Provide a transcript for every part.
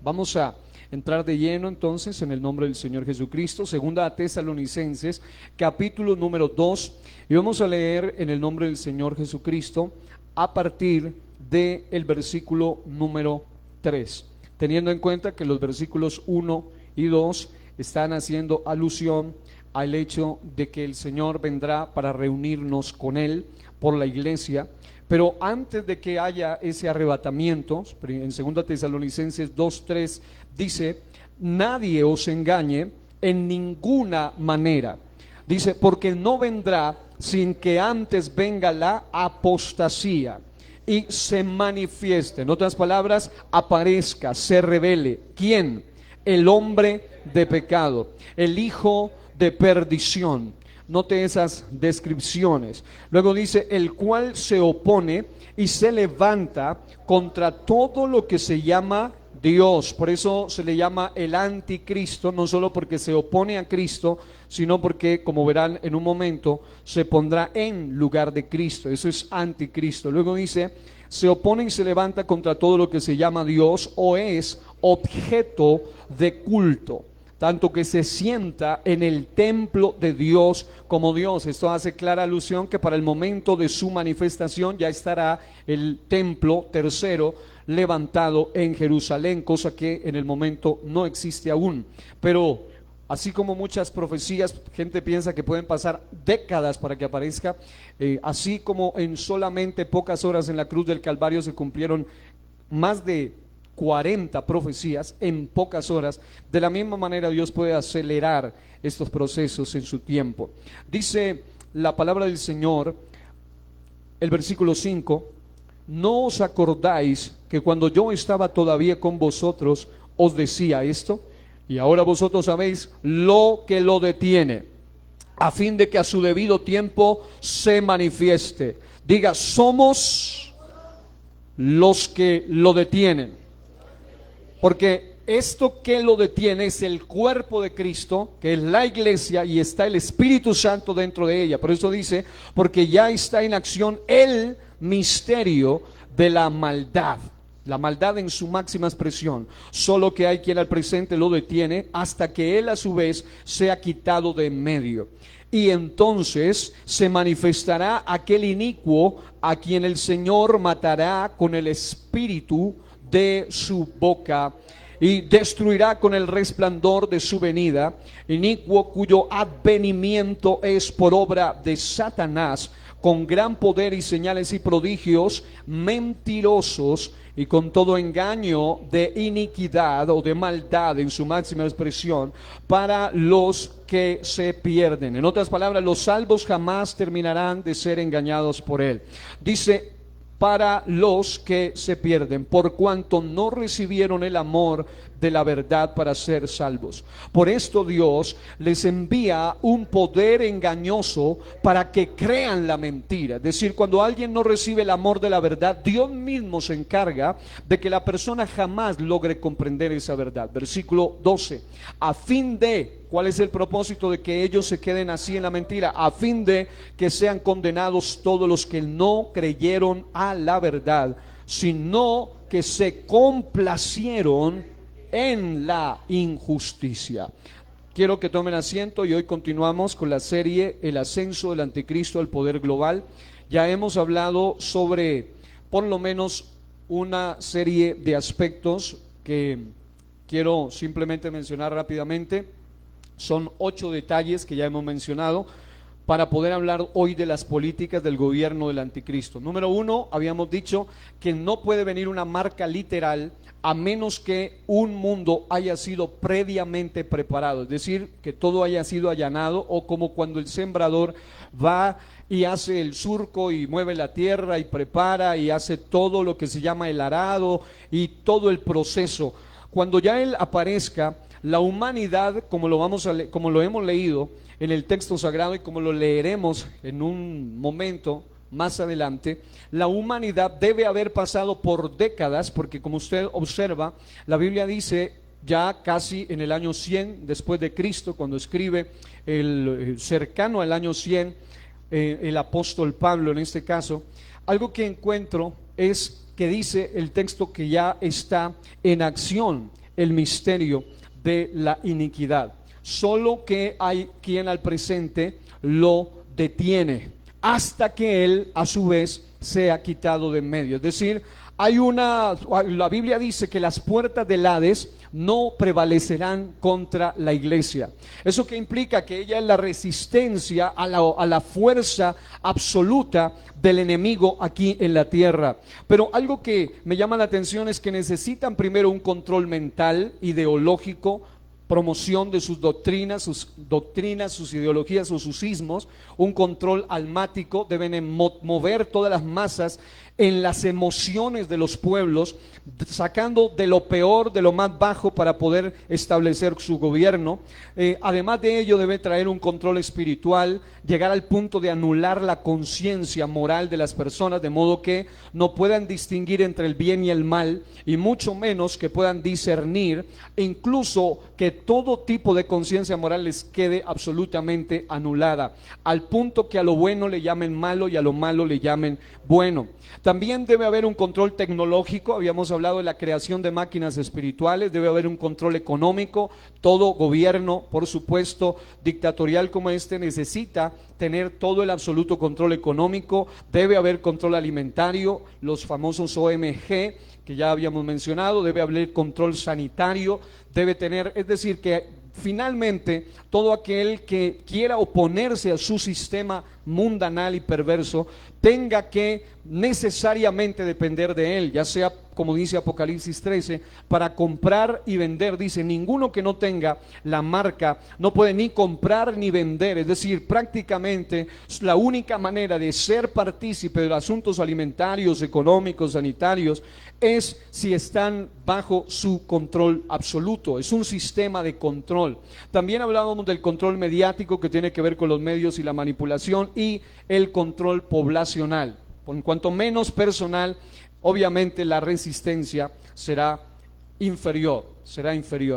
Vamos a entrar de lleno entonces en el nombre del Señor Jesucristo. Segunda a Tesalonicenses, capítulo número 2, y vamos a leer en el nombre del Señor Jesucristo a partir del versículo número 3, teniendo en cuenta que los versículos 1 y 2 están haciendo alusión al hecho de que el Señor vendrá para reunirnos con Él por la iglesia. Pero antes de que haya ese arrebatamiento, en 2 Tesalonicenses 2:3 dice: nadie os engañe en ninguna manera. Dice: porque no vendrá sin que antes venga la apostasía y se manifieste. En otras palabras, aparezca, se revele. ¿Quién? El hombre de pecado, el hijo de perdición. Note esas descripciones. Luego dice: el cual se opone y se levanta contra todo lo que se llama Dios. Por eso se le llama el anticristo, no solo porque se opone a Cristo, sino porque, como verán en un momento, se pondrá en lugar de Cristo. Eso es anticristo. Luego dice: se opone y se levanta contra todo lo que se llama Dios o es objeto de culto, tanto que se sienta en el templo de Dios como Dios. Esto hace clara alusión que para el momento de su manifestación ya estará el templo tercero levantado en Jerusalén, cosa que en el momento no existe aún. Pero así como muchas profecías, gente piensa que pueden pasar décadas para que aparezca, así como en solamente pocas horas en la cruz del Calvario se cumplieron más de 40 profecías en pocas horas, de la misma manera Dios puede acelerar estos procesos en su tiempo. Dice la palabra del Señor, el versículo 5: ¿no os acordáis que cuando yo estaba todavía con vosotros os decía esto? Y ahora vosotros sabéis lo que lo detiene, a fin de que a su debido tiempo se manifieste. Diga: somos los que lo detienen. Porque esto que lo detiene es el cuerpo de Cristo, que es la iglesia, y está el Espíritu Santo dentro de ella. Por eso dice: porque ya está en acción el misterio de la maldad en su máxima expresión. Solo que hay quien al presente lo detiene hasta que él a su vez sea quitado de en medio. Y entonces se manifestará aquel inicuo a quien el Señor matará con el espíritu de su boca y destruirá con el resplandor de su venida, inicuo cuyo advenimiento es por obra de Satanás, con gran poder y señales y prodigios mentirosos, y con todo engaño de iniquidad o de maldad en su máxima expresión para los que se pierden. En otras palabras, los salvos jamás terminarán de ser engañados por él. Dice: para los que se pierden, por cuanto no recibieron el amor de la verdad para ser salvos. Por esto Dios les envía un poder engañoso para que crean la mentira. Es decir, cuando alguien no recibe el amor de la verdad, Dios mismo se encarga de que la persona jamás logre comprender esa verdad. Versículo 12: a fin de, ¿cuál es el propósito de que ellos se queden así en la mentira? A fin de que sean condenados todos los que no creyeron a la verdad, sino que se complacieron en la injusticia. Quiero que tomen asiento y hoy continuamos con la serie El ascenso del anticristo al poder global. Ya hemos hablado sobre por lo menos una serie de aspectos que quiero simplemente mencionar rápidamente. Son 8 detalles que ya hemos mencionado para poder hablar hoy de las políticas del gobierno del anticristo. Número 1, habíamos dicho que no puede venir una marca literal a menos que un mundo haya sido previamente preparado, es decir, que todo haya sido allanado, o como cuando el sembrador va y hace el surco y mueve la tierra y prepara y hace todo lo que se llama el arado y todo el proceso. Cuando ya él aparezca, la humanidad, como lo hemos leído en el texto sagrado y como lo leeremos en un momento más adelante, la humanidad debe haber pasado por décadas, porque como usted observa, la Biblia dice ya casi en el año 100 después de Cristo, cuando escribe cercano al año 100, el apóstol Pablo en este caso, algo que encuentro es que dice el texto que ya está en acción el misterio de la iniquidad. Solo que hay quien al presente lo detiene hasta que él a su vez sea quitado de en medio. Es decir, la Biblia dice que las puertas del Hades no prevalecerán contra la iglesia. Eso que implica que ella es la resistencia a la fuerza absoluta del enemigo aquí en la tierra. Pero algo que me llama la atención es que necesitan primero un control mental, ideológico, promoción de sus doctrinas, sus ideologías o sus ismos, un control almático. Deben mover todas las masas en las emociones de los pueblos, sacando de lo peor, de lo más bajo, para poder establecer su gobierno. Además de ello, debe traer un control espiritual, llegar al punto de anular la conciencia moral de las personas, de modo que no puedan distinguir entre el bien y el mal, y mucho menos que puedan discernir, e incluso que todo tipo de conciencia moral les quede absolutamente anulada, al punto que a lo bueno le llamen malo y a lo malo le llamen bueno. También debe haber un control tecnológico. Habíamos hablado de la creación de máquinas espirituales. Debe haber un control económico. Todo gobierno, por supuesto, dictatorial como este, necesita tener todo el absoluto control económico. Debe haber control alimentario, los famosos OMG que ya habíamos mencionado. Debe haber control sanitario. Debe tener, es decir, que finalmente todo aquel que quiera oponerse a su sistema mundanal y perverso tenga que necesariamente depender de él, ya sea, como dice Apocalipsis 13, para comprar y vender. Dice, ninguno que no tenga la marca no puede ni comprar ni vender. Es decir, prácticamente la única manera de ser partícipe de los asuntos alimentarios, económicos, sanitarios, es si están bajo su control absoluto. Es un sistema de control. También hablábamos del control mediático, que tiene que ver con los medios y la manipulación, y el control poblacional. En cuanto menos personal, obviamente la resistencia será inferior.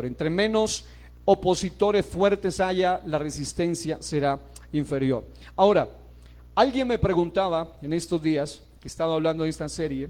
Entre menos opositores fuertes haya, la resistencia será inferior. Ahora, alguien me preguntaba en estos días, que estaba hablando de esta serie,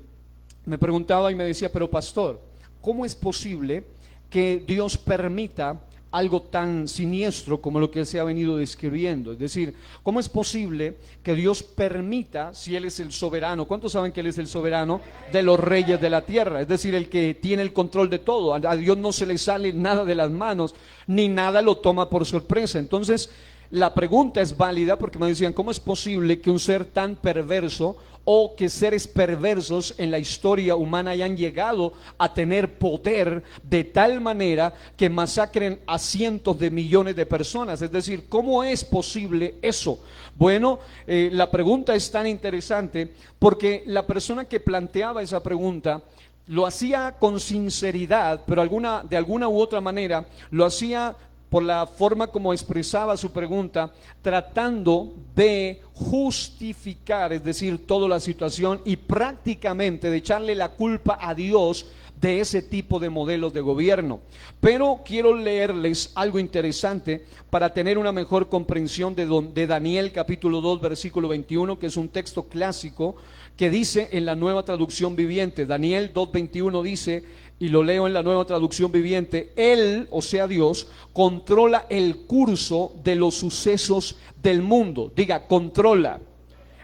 me preguntaba y me decía, pero pastor, ¿cómo es posible que Dios permita algo tan siniestro como lo que se ha venido describiendo? Es decir, ¿cómo es posible que Dios permita, si Él es el soberano? ¿Cuántos saben que Él es el soberano de los reyes de la tierra? Es decir, el que tiene el control de todo. A Dios no se le sale nada de las manos, ni nada lo toma por sorpresa. Entonces, la pregunta es válida, porque me decían, ¿cómo es posible que un ser tan perverso, o que seres perversos en la historia humana hayan llegado a tener poder de tal manera que masacren a cientos de millones de personas? Es decir, ¿cómo es posible eso? Bueno, la pregunta es tan interesante porque la persona que planteaba esa pregunta lo hacía con sinceridad, pero de alguna u otra manera lo hacía por la forma como expresaba su pregunta, tratando de justificar, es decir, toda la situación, y prácticamente de echarle la culpa a Dios de ese tipo de modelos de gobierno. Pero quiero leerles algo interesante para tener una mejor comprensión de Daniel capítulo 2 versículo 21, que es un texto clásico que dice en la Nueva Traducción Viviente. Daniel 2:21 dice, y lo leo en la Nueva Traducción Viviente: Él, o sea Dios, controla el curso de los sucesos del mundo. Diga, controla.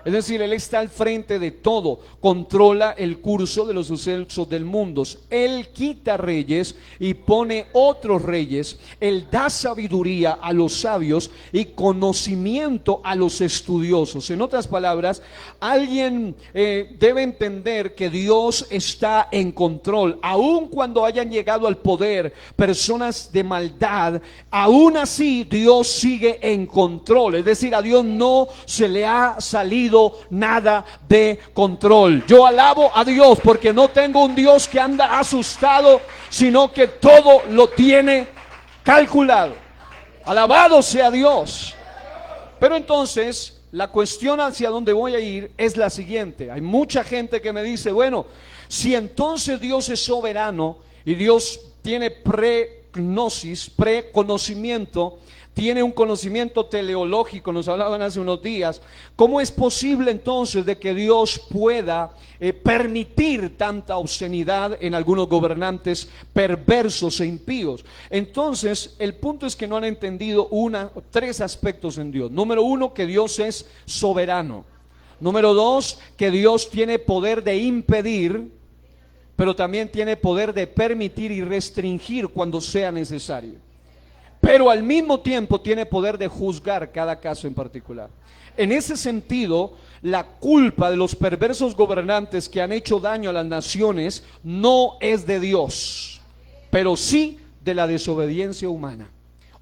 Es decir, Él está al frente de todo, controla el curso de los sucesos del mundo. Él quita reyes y pone otros reyes. Él da sabiduría a los sabios y conocimiento a los estudiosos. En otras palabras, alguien debe entender que Dios está en control. Aun cuando hayan llegado al poder personas de maldad, aún así Dios sigue en control. Es decir, a Dios no se le ha salido nada de control. Yo alabo a Dios porque no tengo un Dios que anda asustado, sino que todo lo tiene calculado. Alabado sea Dios. Pero entonces, la cuestión hacia donde voy a ir es la siguiente. Hay mucha gente que me dice, bueno, si entonces Dios es soberano y Dios tiene preconocimiento tiene un conocimiento teleológico, nos hablaban hace unos días. ¿Cómo es posible entonces de que Dios pueda permitir tanta obscenidad en algunos gobernantes perversos e impíos? Entonces, el punto es que no han entendido tres aspectos en Dios. Número uno, que Dios es soberano. Número dos, que Dios tiene poder de impedir, pero también tiene poder de permitir y restringir cuando sea necesario. Pero al mismo tiempo tiene poder de juzgar cada caso en particular. En ese sentido, la culpa de los perversos gobernantes que han hecho daño a las naciones no es de Dios, pero sí de la desobediencia humana.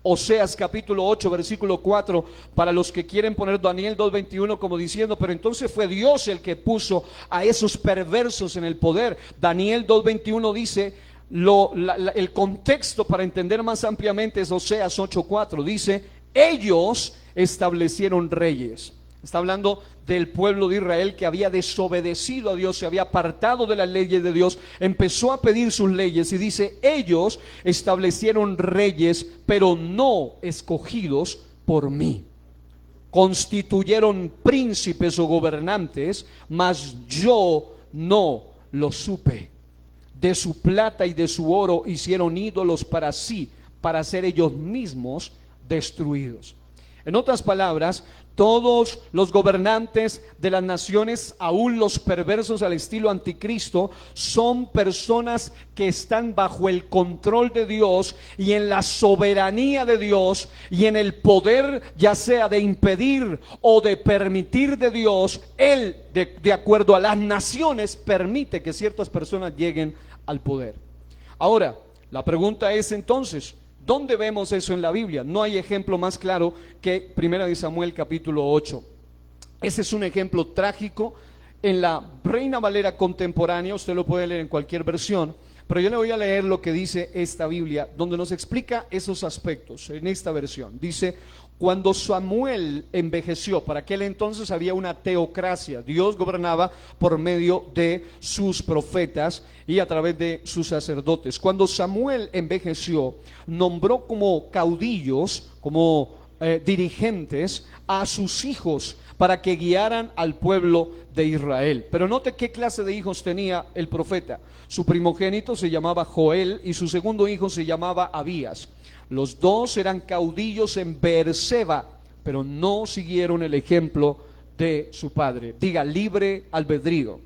Oseas capítulo 8 versículo 4, para los que quieren poner Daniel 2:21 como diciendo, pero entonces fue Dios el que puso a esos perversos en el poder. Daniel 2:21 dice, el contexto para entender más ampliamente es Oseas 8:4, dice, ellos establecieron reyes. Está hablando del pueblo de Israel que había desobedecido a Dios, se había apartado de las leyes de Dios, empezó a pedir sus leyes y dice, ellos establecieron reyes, pero no escogidos por mí. Constituyeron príncipes o gobernantes, mas yo no lo supe. De su plata y de su oro hicieron ídolos para sí, para ser ellos mismos destruidos. En otras palabras, todos los gobernantes de las naciones, aún los perversos al estilo anticristo, son personas que están bajo el control de Dios y en la soberanía de Dios y en el poder, ya sea de impedir o de permitir de Dios. Él, de acuerdo a las naciones, permite que ciertas personas lleguen al poder. Ahora, la pregunta es entonces, ¿dónde vemos eso en la Biblia? No hay ejemplo más claro que 1 Samuel capítulo 8. Ese es un ejemplo trágico en la Reina Valera contemporánea, usted lo puede leer en cualquier versión, pero yo le voy a leer lo que dice esta Biblia, donde nos explica esos aspectos en esta versión. Dice, cuando Samuel envejeció, para aquel entonces había una teocracia, Dios gobernaba por medio de sus profetas y a través de sus sacerdotes. Cuando Samuel envejeció, nombró como caudillos, como dirigentes a sus hijos para que guiaran al pueblo de Israel. Pero note qué clase de hijos tenía el profeta. Su primogénito se llamaba Joel y su segundo hijo se llamaba Abías. Los dos eran caudillos en Beerseba, pero no siguieron el ejemplo de su padre. Diga, libre albedrío.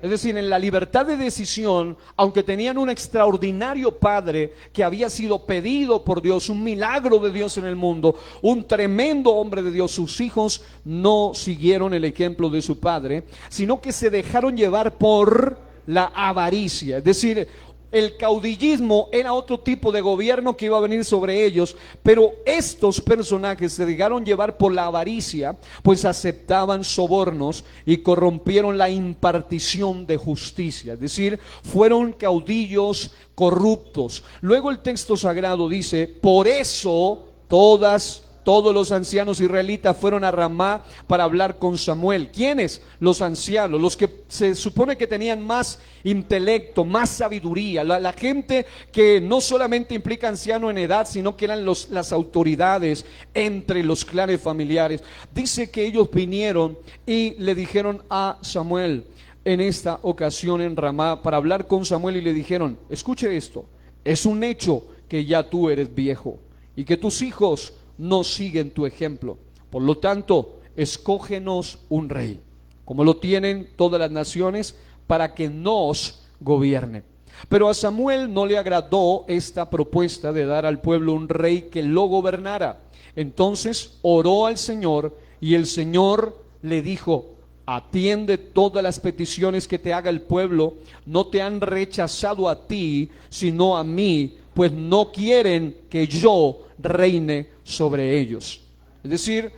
Es decir, en la libertad de decisión, aunque tenían un extraordinario padre que había sido pedido por Dios, un milagro de Dios en el mundo, un tremendo hombre de Dios, sus hijos no siguieron el ejemplo de su padre, sino que se dejaron llevar por la avaricia. Es decir, el caudillismo era otro tipo de gobierno que iba a venir sobre ellos, pero estos personajes se dejaron llevar por la avaricia, pues aceptaban sobornos y corrompieron la impartición de justicia, es decir, fueron caudillos corruptos. Luego el texto sagrado dice, por eso todos los ancianos israelitas fueron a Ramá para hablar con Samuel. ¿Quiénes? Los ancianos, los que se supone que tenían más intelecto, más sabiduría, la gente que no solamente implica anciano en edad, sino que eran las autoridades entre los clanes familiares. Dice que ellos vinieron y le dijeron a Samuel en esta ocasión en Ramá para hablar con Samuel y le dijeron, escuche esto, es un hecho que ya tú eres viejo y que tus hijos no siguen tu ejemplo. Por lo tanto, escógenos un rey, como lo tienen todas las naciones, para que nos gobierne. Pero a Samuel no le agradó esta propuesta de dar al pueblo un rey que lo gobernara. Entonces oró al Señor y el Señor le dijo, atiende todas las peticiones que te haga el pueblo, no te han rechazado a ti, sino a mí, pues no quieren que yo reine sobre ellos. Es decir,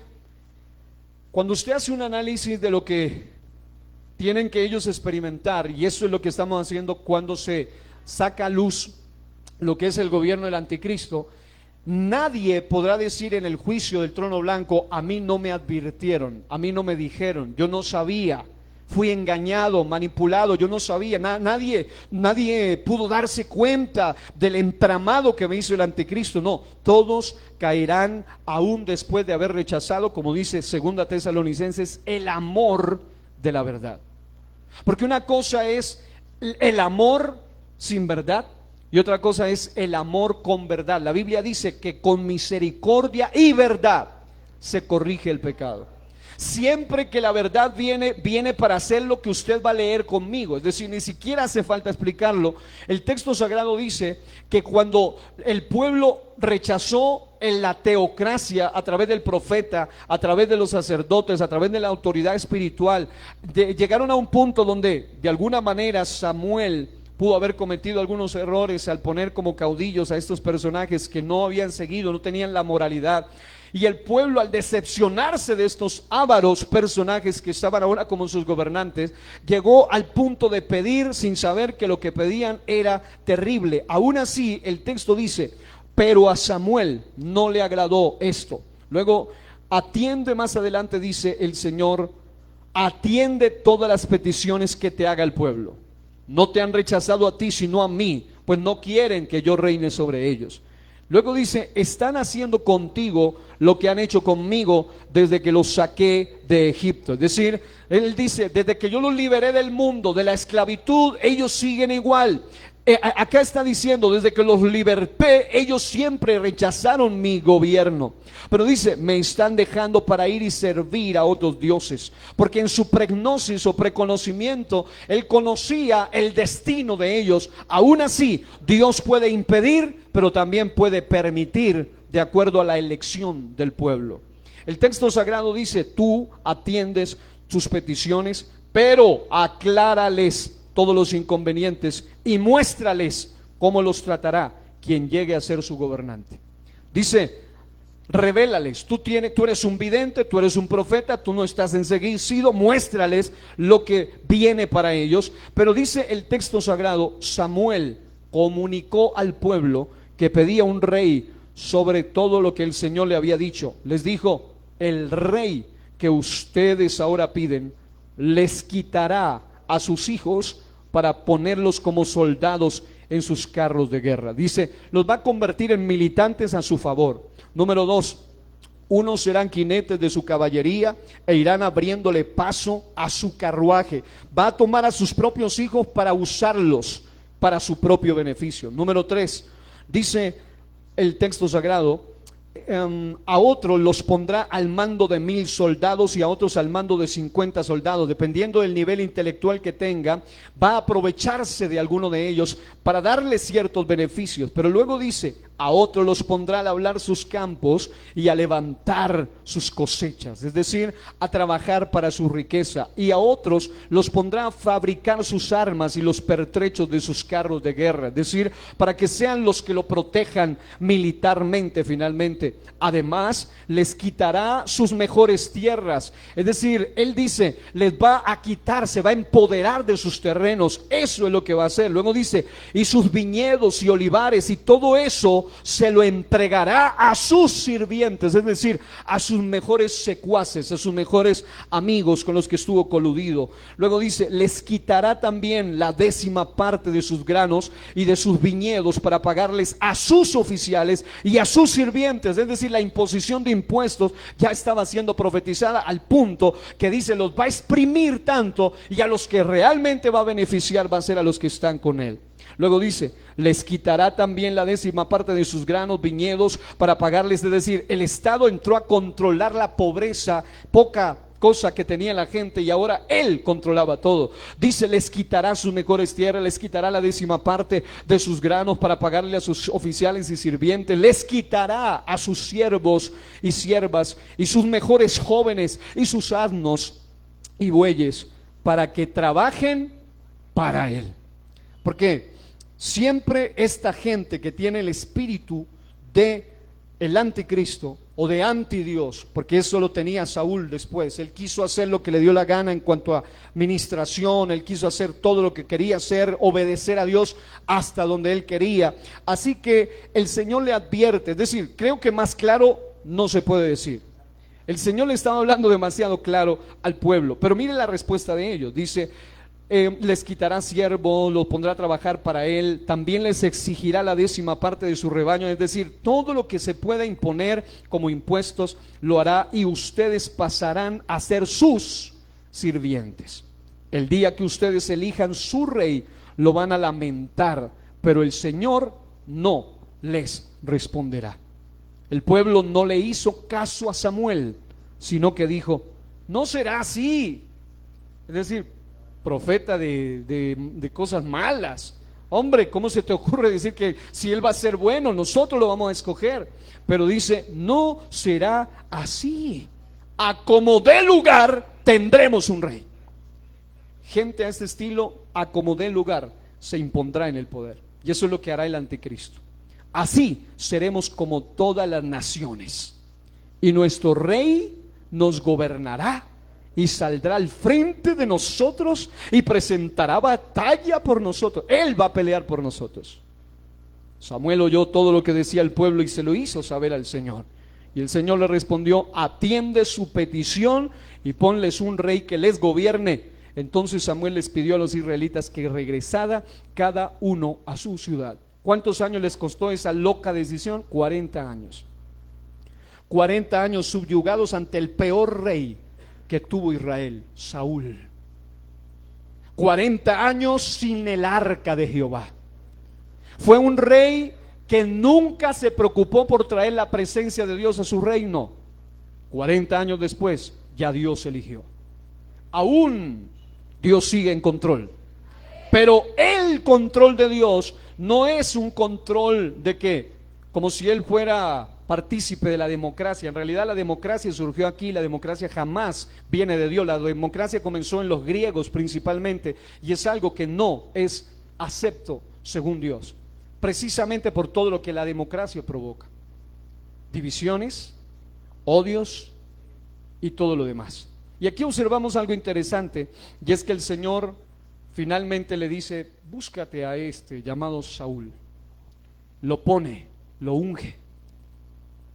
cuando usted hace un análisis de lo que tienen que ellos experimentar, y eso es lo que estamos haciendo cuando se saca a luz lo que es el gobierno del anticristo, nadie podrá decir en el juicio del trono blanco, a mí no me advirtieron, a mí no me dijeron, yo no sabía. fui engañado, manipulado, yo no sabía, nadie pudo darse cuenta del entramado que me hizo el anticristo. No, todos caerán aún después de haber rechazado, como dice 2 Tesalonicenses, el amor de la verdad. Porque una cosa es el amor sin verdad y otra cosa es el amor con verdad. La Biblia dice que con misericordia y verdad se corrige el pecado. Siempre que la verdad viene para hacer lo que usted va a leer conmigo. Es decir, ni siquiera hace falta explicarlo. El texto sagrado dice que cuando el pueblo rechazó en la teocracia a través del profeta, a través de los sacerdotes, a través de la autoridad espiritual, llegaron a un punto donde de alguna manera Samuel pudo haber cometido algunos errores al poner como caudillos a estos personajes que no habían seguido, no tenían la moralidad. Y el pueblo, al decepcionarse de estos ávaros personajes que estaban ahora como sus gobernantes, llegó al punto de pedir sin saber que lo que pedían era terrible. Aún así, el texto dice, pero a Samuel no le agradó esto. Luego, atiende, más adelante dice el Señor, atiende todas las peticiones que te haga el pueblo. No te han rechazado a ti, sino a mí, pues no quieren que yo reine sobre ellos. Luego dice, están haciendo contigo lo que han hecho conmigo desde que los saqué de Egipto. Es decir, él dice, desde que yo los liberé del mundo, de la esclavitud, ellos siguen igual. Acá está diciendo, desde que los liberté, ellos siempre rechazaron mi gobierno. Pero dice, me están dejando para ir y servir a otros dioses. Porque en su pregnosis o preconocimiento, él conocía el destino de ellos. Aún así, Dios puede impedir, pero también puede permitir, de acuerdo a la elección del pueblo. El texto sagrado dice, tú atiendes sus peticiones, pero aclárales todos los inconvenientes y muéstrales cómo los tratará quien llegue a ser su gobernante. Dice, revélales, tú eres un vidente, tú eres un profeta, tú no estás enseguecido, muéstrales lo que viene para ellos. Pero dice el texto sagrado, Samuel comunicó al pueblo que pedía un rey sobre todo lo que el Señor le había dicho. Les dijo, el rey que ustedes ahora piden les quitará a sus hijos para ponerlos como soldados en sus carros de guerra. Dice, los va a convertir en militantes a su favor. Número 2, unos serán jinetes de su caballería e irán abriéndole paso a su carruaje. Va a tomar a sus propios hijos para usarlos para su propio beneficio. Número 3, dice el texto sagrado, a otros los pondrá al mando de 1000 soldados y a otros al mando de 50 soldados, dependiendo del nivel intelectual que tenga. Va a aprovecharse de alguno de ellos para darles ciertos beneficios, pero luego dice, a otros los pondrá al hablar sus campos y a levantar sus cosechas, es decir, a trabajar para su riqueza, y a otros los pondrá a fabricar sus armas y los pertrechos de sus carros de guerra, es decir, para que sean los que lo protejan militarmente finalmente. Además, les quitará sus mejores tierras, es decir, él dice, les va a quitar, se va a empoderar de sus terrenos, eso es lo que va a hacer. Luego dice, y sus viñedos y olivares y todo eso se lo entregará a sus sirvientes, es decir, a sus mejores secuaces, a sus mejores amigos con los que estuvo coludido. Luego dice, les quitará también la 10ª parte de sus granos y de sus viñedos para pagarles a sus oficiales y a sus sirvientes, es decir, la imposición de impuestos ya estaba siendo profetizada al punto que dice, los va a exprimir tanto y a los que realmente va a beneficiar va a ser a los que están con él. Luego dice, les quitará también la 10ª parte de sus granos, viñedos para pagarles, es decir, el Estado entró a controlar la pobreza, poca cosa que tenía la gente, y ahora él controlaba todo. Dice, les quitará sus mejores tierras, les quitará la 10ª parte de sus granos para pagarle a sus oficiales y sirvientes, les quitará a sus siervos y siervas y sus mejores jóvenes y sus asnos y bueyes para que trabajen para él. Porque siempre esta gente que tiene el espíritu de el anticristo o de antidios, porque eso lo tenía Saúl después, él quiso hacer lo que le dio la gana en cuanto a ministración, él quiso hacer todo lo que quería hacer, obedecer a Dios hasta donde él quería. Así que el Señor le advierte, es decir, creo que más claro no se puede decir. El Señor le estaba hablando demasiado claro al pueblo, pero mire la respuesta de ellos. Dice, les quitará siervos, los pondrá a trabajar para él, también les exigirá la 10ª parte de su rebaño, es decir, todo lo que se pueda imponer como impuestos lo hará, y ustedes pasarán a ser sus sirvientes. El día que ustedes elijan su rey, lo van a lamentar, pero el Señor no les responderá. El pueblo no le hizo caso a Samuel, sino que dijo, no será así. Es decir, profeta de cosas malas. Hombre, ¿cómo se te ocurre decir que si él va a ser bueno, nosotros lo vamos a escoger? Pero dice, no será así. A como dé lugar, tendremos un rey. Gente a este estilo, a como dé lugar, se impondrá en el poder. Y eso es lo que hará el anticristo. Así seremos como todas las naciones. Y nuestro rey nos gobernará y saldrá al frente de nosotros y presentará batalla por nosotros. Él va a pelear por nosotros. Samuel oyó todo lo que decía el pueblo y se lo hizo saber al Señor. Y el Señor le respondió, atiende su petición y ponles un rey que les gobierne. Entonces Samuel les pidió a los israelitas que regresara cada uno a su ciudad. ¿Cuántos años les costó esa loca decisión? 40 años. 40 años subyugados ante el peor rey que tuvo Israel, Saúl. 40 años sin el arca de Jehová. Fue un rey que nunca se preocupó por traer la presencia de Dios a su reino. 40 años después, ya Dios eligió. Aún Dios sigue en control. Pero el control de Dios no es un control de que, como si Él fuera partícipe de la democracia. En realidad la democracia surgió aquí, la democracia jamás viene de Dios. La democracia comenzó en los griegos principalmente, y es algo que no es acepto según Dios, precisamente por todo lo que la democracia provoca: divisiones, odios y todo lo demás. Y aquí observamos algo interesante, y es que el Señor finalmente le dice, búscate a este llamado Saúl. Lo pone, lo unge.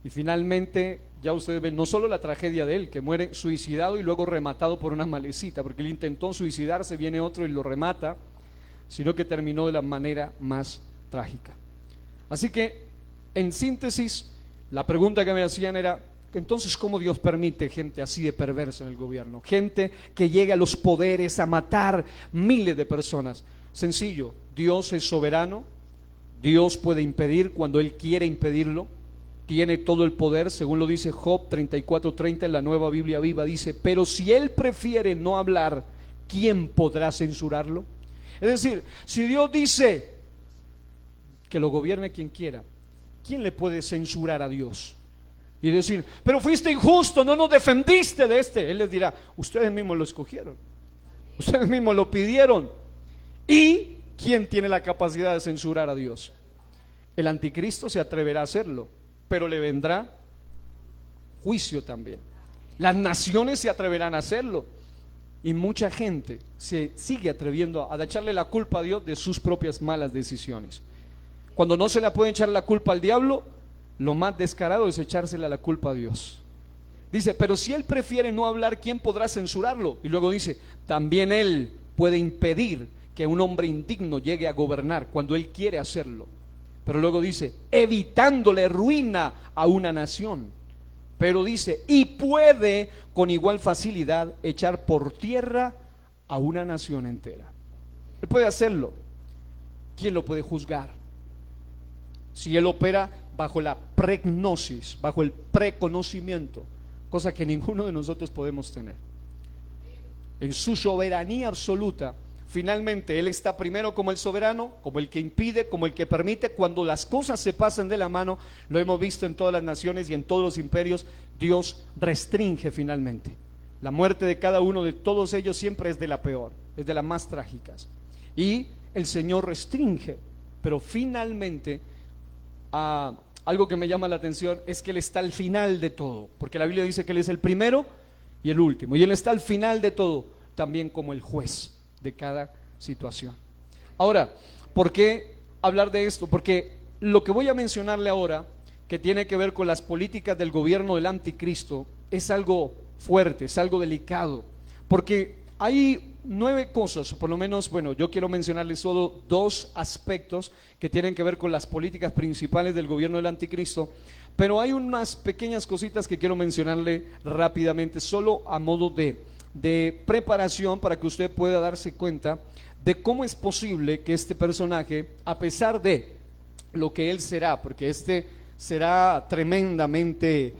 Y finalmente, ya ustedes ven, no solo la tragedia de él, que muere suicidado y luego rematado por una malecita, porque él intentó suicidarse, viene otro y lo remata, sino que terminó de la manera más trágica. Así que, en síntesis, la pregunta que me hacían era, entonces, ¿cómo Dios permite gente así de perversa en el gobierno? Gente que llega a los poderes a matar miles de personas. Sencillo, Dios es soberano, Dios puede impedir cuando Él quiere impedirlo, tiene todo el poder, según lo dice Job 34:30 en la Nueva Biblia Viva, dice, pero si Él prefiere no hablar, ¿quién podrá censurarlo? Es decir, si Dios dice que lo gobierne quien quiera, ¿quién le puede censurar a Dios? Y decir, pero fuiste injusto, no nos defendiste de este. Él les dirá, ustedes mismos lo escogieron, ustedes mismos lo pidieron. ¿Y quién tiene la capacidad de censurar a Dios? El anticristo se atreverá a hacerlo, pero le vendrá juicio también. Las naciones se atreverán a hacerlo, y mucha gente se sigue atreviendo a echarle la culpa a Dios de sus propias malas decisiones. Cuando no se le puede echar la culpa al diablo, lo más descarado es echársela la culpa a Dios. Dice, pero si Él prefiere no hablar, ¿quién podrá censurarlo? Y luego dice, también Él puede impedir que un hombre indigno llegue a gobernar cuando Él quiere hacerlo. Pero luego dice, evitándole ruina a una nación. Pero dice, y puede con igual facilidad echar por tierra a una nación entera. Él puede hacerlo. ¿Quién lo puede juzgar? Si Él opera bajo la pregnosis, bajo el preconocimiento, cosa que ninguno de nosotros podemos tener. En su soberanía absoluta, finalmente Él está primero como el soberano, como el que impide, como el que permite. Cuando las cosas se pasan de la mano, lo hemos visto en todas las naciones y en todos los imperios, Dios restringe finalmente. La muerte de cada uno de todos ellos siempre es de la peor, es de las más trágicas. Y el Señor restringe, pero finalmente algo que me llama la atención es que Él está al final de todo, porque la Biblia dice que Él es el primero y el último, y Él está al final de todo, también como el juez de cada situación. Ahora, ¿por qué hablar de esto? Porque lo que voy a mencionarle ahora, que tiene que ver con las políticas del gobierno del anticristo, es algo fuerte, es algo delicado, porque hay 9 cosas, por lo menos, bueno, yo quiero mencionarles solo 2 aspectos que tienen que ver con las políticas principales del gobierno del anticristo, pero hay unas pequeñas cositas que quiero mencionarle rápidamente, solo a modo de preparación para que usted pueda darse cuenta de cómo es posible que este personaje, a pesar de lo que él será, porque este será tremendamente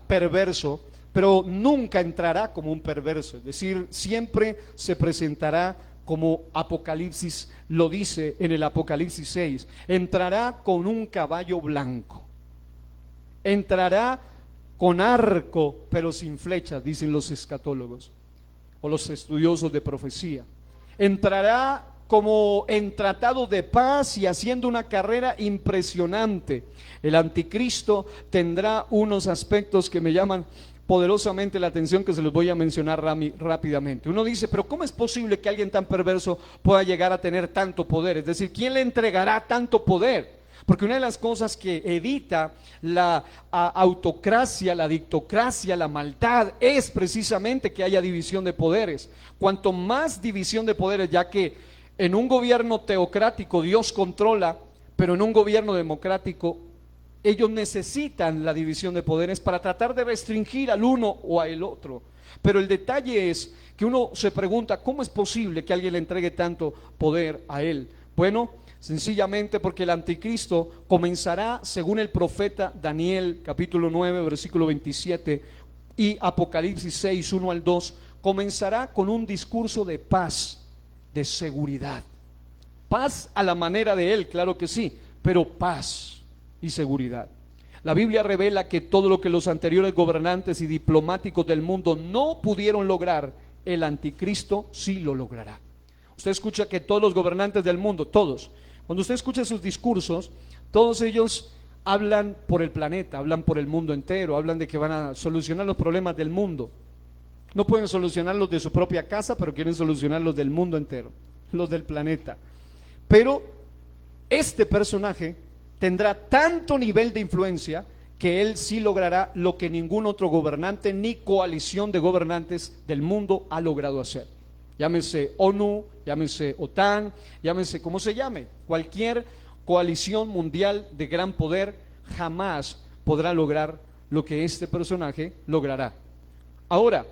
perverso, pero nunca entrará como un perverso, es decir, siempre se presentará como Apocalipsis lo dice en el Apocalipsis 6, entrará con un caballo blanco, entrará con arco pero sin flechas, dicen los escatólogos o los estudiosos de profecía, entrará como en tratado de paz y haciendo una carrera impresionante. El anticristo tendrá unos aspectos que me llaman poderosamente la atención, que se los voy a mencionar rápidamente. Uno dice, pero ¿cómo es posible que alguien tan perverso pueda llegar a tener tanto poder? Es decir, ¿quién le entregará tanto poder? Porque una de las cosas que evita la autocracia, la dictocracia, la maldad, es precisamente que haya división de poderes. Cuanto más división de poderes, ya que en un gobierno teocrático Dios controla, pero en un gobierno democrático ellos necesitan la división de poderes para tratar de restringir al uno o al otro. Pero el detalle es que uno se pregunta, ¿cómo es posible que alguien le entregue tanto poder a él? Bueno, sencillamente porque el anticristo comenzará, según el profeta Daniel, capítulo 9, versículo 27, y Apocalipsis 6, 1 al 2, comenzará con un discurso de paz, de seguridad. Paz a la manera de él, claro que sí, pero paz y seguridad. La Biblia revela que todo lo que los anteriores gobernantes y diplomáticos del mundo no pudieron lograr, el anticristo sí lo logrará. Usted escucha que todos los gobernantes del mundo, todos, cuando usted escucha sus discursos, todos ellos hablan por el planeta, hablan por el mundo entero, hablan de que van a solucionar los problemas del mundo. No pueden solucionar los de su propia casa, pero quieren solucionar los del mundo entero, los del planeta. Pero este personaje tendrá tanto nivel de influencia que él sí logrará lo que ningún otro gobernante ni coalición de gobernantes del mundo ha logrado hacer. Llámese ONU, llámese OTAN, llámese como se llame, cualquier coalición mundial de gran poder jamás podrá lograr lo que este personaje logrará. Ahora,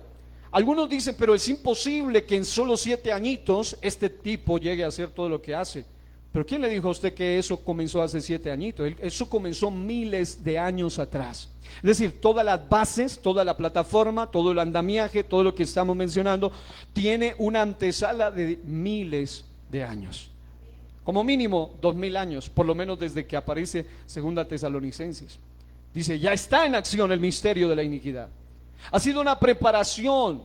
algunos dicen, pero es imposible que en solo 7 añitos este tipo llegue a hacer todo lo que hace. Pero ¿quién le dijo a usted que eso comenzó hace 7 añitos? Eso comenzó miles de años atrás. Es decir, todas las bases, toda la plataforma, todo el andamiaje, todo lo que estamos mencionando, tiene una antesala de miles de años. Como mínimo 2000 años, por lo menos desde que aparece Segunda Tesalonicenses. Dice, ya está en acción el misterio de la iniquidad. Ha sido una preparación.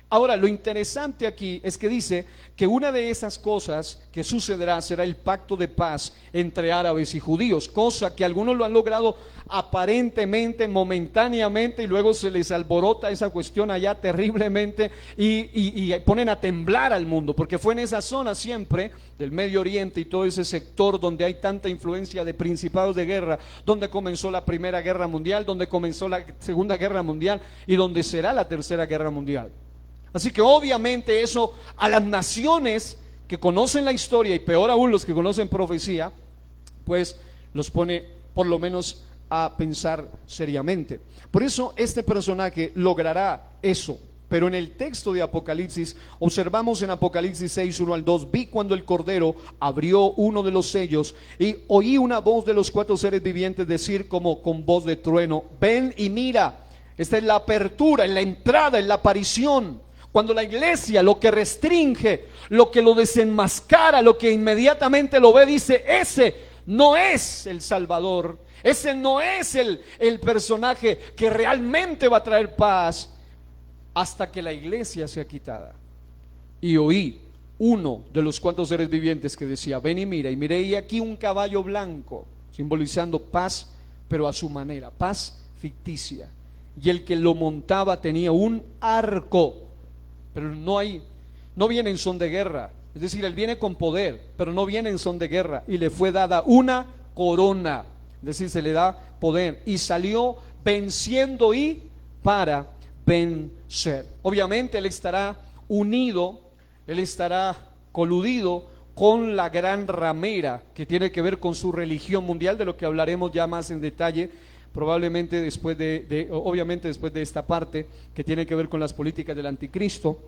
Ahora, lo interesante aquí es que dice que una de esas cosas que sucederá será el pacto de paz entre árabes y judíos, cosa que algunos lo han logrado aparentemente, momentáneamente, y luego se les alborota esa cuestión allá terriblemente y ponen a temblar al mundo, porque fue en esa zona siempre del Medio Oriente y todo ese sector donde hay tanta influencia de principados de guerra, donde comenzó la Primera Guerra Mundial, donde comenzó la Segunda Guerra Mundial y donde será la Tercera Guerra Mundial. Así que obviamente eso a las naciones que conocen la historia, y peor aún los que conocen profecía, pues los pone por lo menos a pensar seriamente. Por eso este personaje logrará eso. Pero en el texto de Apocalipsis, observamos en Apocalipsis 6, 1 al 2, vi cuando el Cordero abrió uno de los sellos y oí una voz de los 4 seres vivientes decir como con voz de trueno, ven y mira. Esta es la apertura, en la entrada, en la aparición. Cuando la iglesia lo que restringe, lo que lo desenmascara, lo que inmediatamente lo ve, dice, ese no es el Salvador, ese no es el personaje que realmente va a traer paz, hasta que la iglesia sea quitada. Y oí uno de los 4 seres vivientes que decía, ven y mira, y miré y aquí un caballo blanco, simbolizando paz, pero a su manera, paz ficticia. Y el que lo montaba tenía un arco, pero no viene en son de guerra, es decir, él viene con poder, pero no viene en son de guerra, y le fue dada una corona, es decir, se le da poder, y salió venciendo y para vencer. Obviamente él estará unido, él estará coludido con la gran ramera que tiene que ver con su religión mundial, de lo que hablaremos ya más en detalle, probablemente después obviamente después de esta parte que tiene que ver con las políticas del anticristo,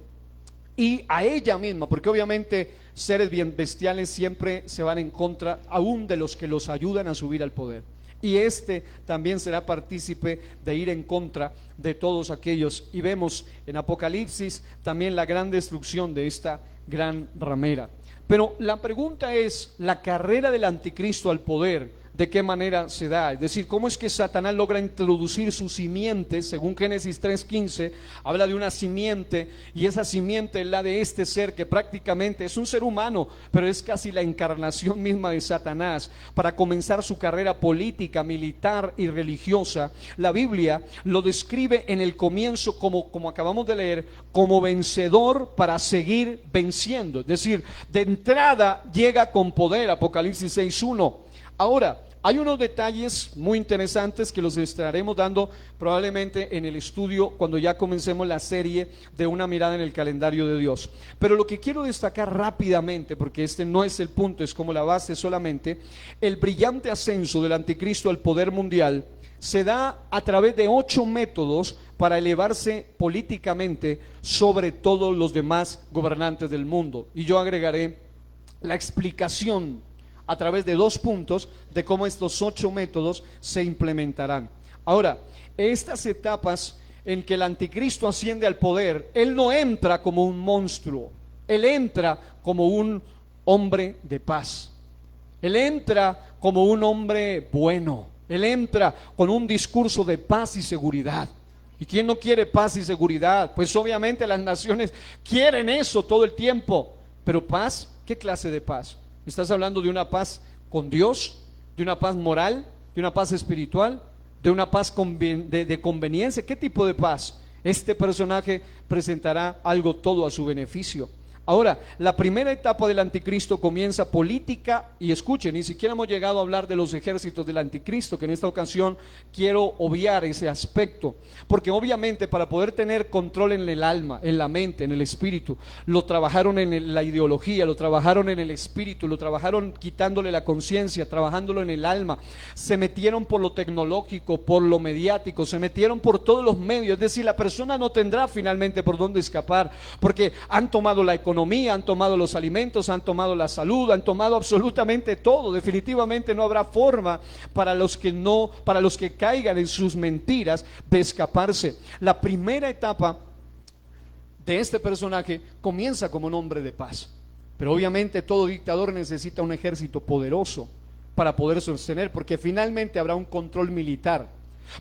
y a ella misma, porque obviamente seres bien bestiales siempre se van en contra aún de los que los ayudan a subir al poder. Y este también será partícipe de ir en contra de todos aquellos. Y vemos en Apocalipsis también la gran destrucción de esta gran ramera. Pero la pregunta es, la carrera del anticristo al poder, ¿de qué manera se da? Es decir, ¿cómo es que Satanás logra introducir su simiente? Según Génesis 3:15, habla de una simiente, y esa simiente es la de este ser que prácticamente es un ser humano, pero es casi la encarnación misma de Satanás, para comenzar su carrera política, militar y religiosa. La Biblia lo describe en el comienzo como acabamos de leer, como vencedor para seguir venciendo. Es decir, de entrada llega con poder, Apocalipsis 6:1. Ahora, hay unos detalles muy interesantes que los estaremos dando probablemente en el estudio cuando ya comencemos la serie de Una mirada en el calendario de Dios. Pero lo que quiero destacar rápidamente, porque este no es el punto, es como la base solamente, el brillante ascenso del anticristo al poder mundial se da a través de 8 métodos para elevarse políticamente sobre todos los demás gobernantes del mundo. Y yo agregaré la explicación a través de 2 puntos de cómo estos 8 métodos se implementarán. Ahora, estas etapas en que el anticristo asciende al poder, él no entra como un monstruo, él entra como un hombre de paz, él entra como un hombre bueno, él entra con un discurso de paz y seguridad. ¿Y quién no quiere paz y seguridad? Pues obviamente las naciones quieren eso todo el tiempo, pero paz, ¿qué clase de paz? ¿Estás hablando de una paz con Dios, de una paz moral, de una paz espiritual, de una paz de conveniencia? ¿Qué tipo de paz? Este personaje presentará algo todo a su beneficio. Ahora, la primera etapa del anticristo comienza política, y escuchen, ni siquiera hemos llegado a hablar de los ejércitos del anticristo, que en esta ocasión quiero obviar ese aspecto, porque obviamente para poder tener control en el alma, en la mente, en el espíritu, lo trabajaron en la ideología, lo trabajaron en el espíritu, lo trabajaron quitándole la conciencia, trabajándolo en el alma, se metieron por lo tecnológico, por lo mediático, se metieron por todos los medios, es decir, la persona no tendrá finalmente por dónde escapar, porque han tomado la economía, han tomado los alimentos, han tomado la salud, han tomado absolutamente todo. Definitivamente no habrá forma para los que caigan en sus mentiras de escaparse. La primera etapa de este personaje comienza como un hombre de paz, pero obviamente todo dictador necesita un ejército poderoso para poder sostener, porque finalmente habrá un control militar.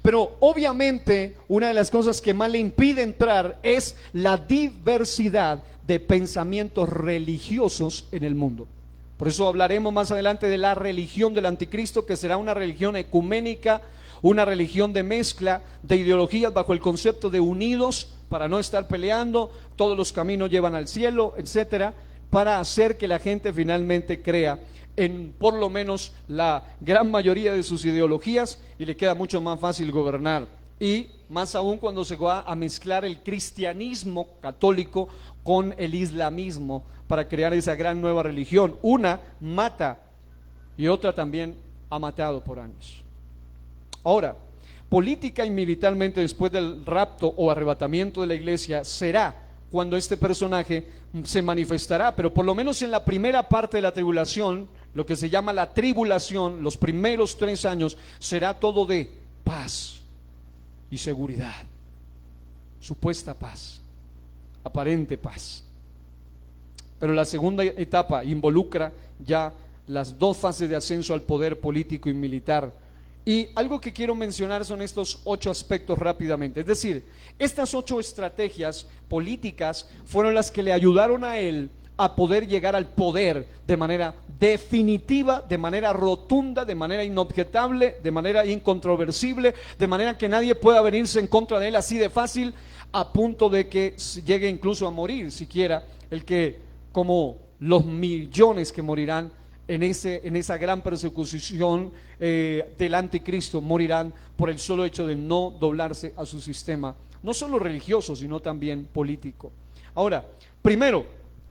Pero obviamente una de las cosas que más le impide entrar es la diversidad de pensamientos religiosos en el mundo. Por eso hablaremos más adelante de la religión del anticristo, que será una religión ecuménica, una religión de mezcla de ideologías bajo el concepto de unidos para no estar peleando, todos los caminos llevan al cielo, etcétera, para hacer que la gente finalmente crea en por lo menos la gran mayoría de sus ideologías, y le queda mucho más fácil gobernar. Y más aún cuando se va a mezclar el cristianismo católico con el islamismo para crear esa gran nueva religión. Una mata y otra también ha matado por años. Ahora, política y militarmente, después del rapto o arrebatamiento de la iglesia, será cuando este personaje se manifestará, pero por lo menos en la primera parte de la tribulación, lo que se llama la tribulación, los primeros 3 años, será todo de paz y seguridad, supuesta paz, aparente paz. Pero la segunda etapa involucra ya las 2 fases de ascenso al poder político y militar. Y algo que quiero mencionar son estos 8 aspectos rápidamente. Es decir, estas 8 estrategias políticas fueron las que le ayudaron a él a poder llegar al poder de manera definitiva, de manera rotunda, de manera inobjetable, de manera incontroversible, de manera que nadie pueda venirse en contra de él así de fácil, a punto de que llegue incluso a morir siquiera el que, como los millones que morirán en esa gran persecución del anticristo, morirán por el solo hecho de no doblarse a su sistema, no solo religioso, sino también político. Ahora,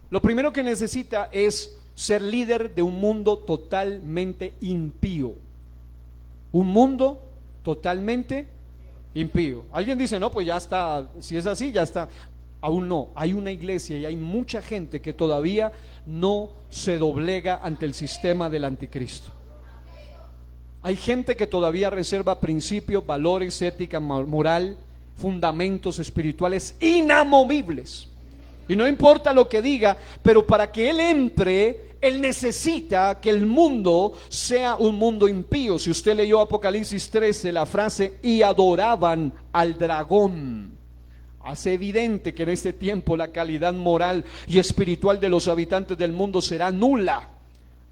lo primero que necesita es ser líder de un mundo totalmente impío. Un mundo totalmente impío. Alguien dice, no, pues ya está, si es así, ya está. Aún no, hay una iglesia y hay mucha gente que todavía no se doblega ante el sistema del anticristo. Hay gente que todavía reserva principios, valores, ética, moral, fundamentos espirituales inamovibles. Y no importa lo que diga, pero para que él entre, él necesita que el mundo sea un mundo impío. Si usted leyó Apocalipsis 13, la frase, y adoraban al dragón, hace evidente que en este tiempo la calidad moral y espiritual de los habitantes del mundo será nula.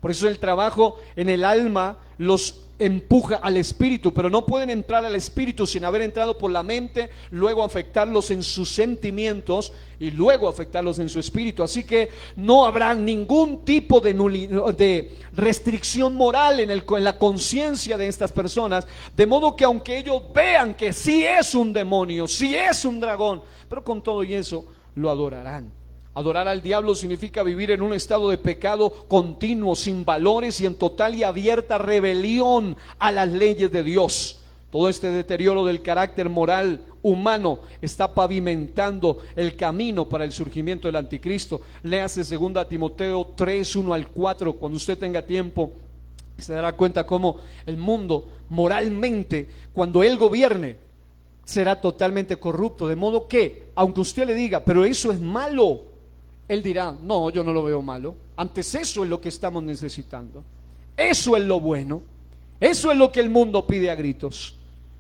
Por eso el trabajo en el alma los empuja al espíritu, pero no pueden entrar al espíritu sin haber entrado por la mente, luego afectarlos en sus sentimientos y luego afectarlos en su espíritu. Así que no habrá ningún tipo de restricción moral en la conciencia de estas personas, de modo que aunque ellos vean que sí es un demonio, sí es un dragón, pero con todo y eso lo adorarán. Adorar al diablo significa vivir en un estado de pecado continuo, sin valores y en total y abierta rebelión a las leyes de Dios. Todo este deterioro del carácter moral humano está pavimentando el camino para el surgimiento del anticristo. Léase 2 Timoteo 3, 1 al 4, cuando usted tenga tiempo. Se dará cuenta cómo el mundo moralmente, cuando él gobierne, será totalmente corrupto. De modo que, aunque usted le diga, pero eso es malo, él dirá, no, yo no lo veo malo. Antes eso es lo que estamos necesitando. Eso es lo bueno. Eso es lo que el mundo pide a gritos.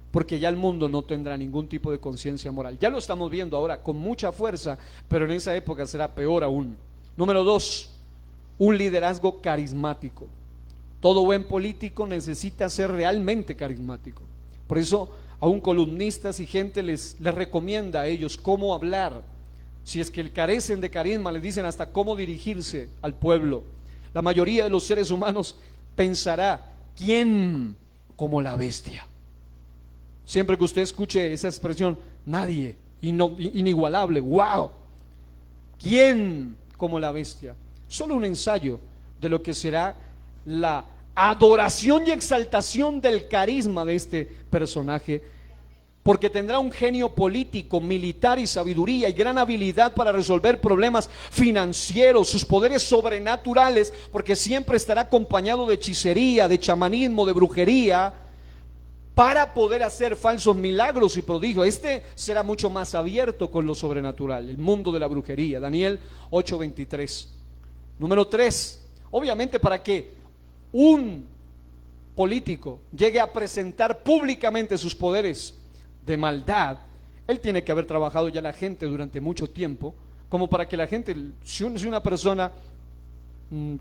Porque ya el mundo no tendrá ningún tipo de conciencia moral. Ya lo estamos viendo ahora con mucha fuerza, pero en esa época será peor aún. Número 2, un liderazgo carismático. Todo buen político necesita ser realmente carismático. Por eso aún columnistas y gente les recomienda a ellos cómo hablar. Si es que carecen de carisma, les dicen hasta cómo dirigirse al pueblo. La mayoría de los seres humanos pensará, ¿quién como la bestia? Siempre que usted escuche esa expresión, nadie, inigualable, wow, ¿quién como la bestia? Solo un ensayo de lo que será la adoración y exaltación del carisma de este personaje, porque tendrá un genio político, militar y sabiduría y gran habilidad para resolver problemas financieros, sus poderes sobrenaturales, porque siempre estará acompañado de hechicería, de chamanismo, de brujería, para poder hacer falsos milagros y prodigios. Este será mucho más abierto con lo sobrenatural, el mundo de la brujería. Daniel 8:23. Número 3, obviamente para que un político llegue a presentar públicamente sus poderes de maldad, él tiene que haber trabajado ya la gente durante mucho tiempo, como para que la gente, si una persona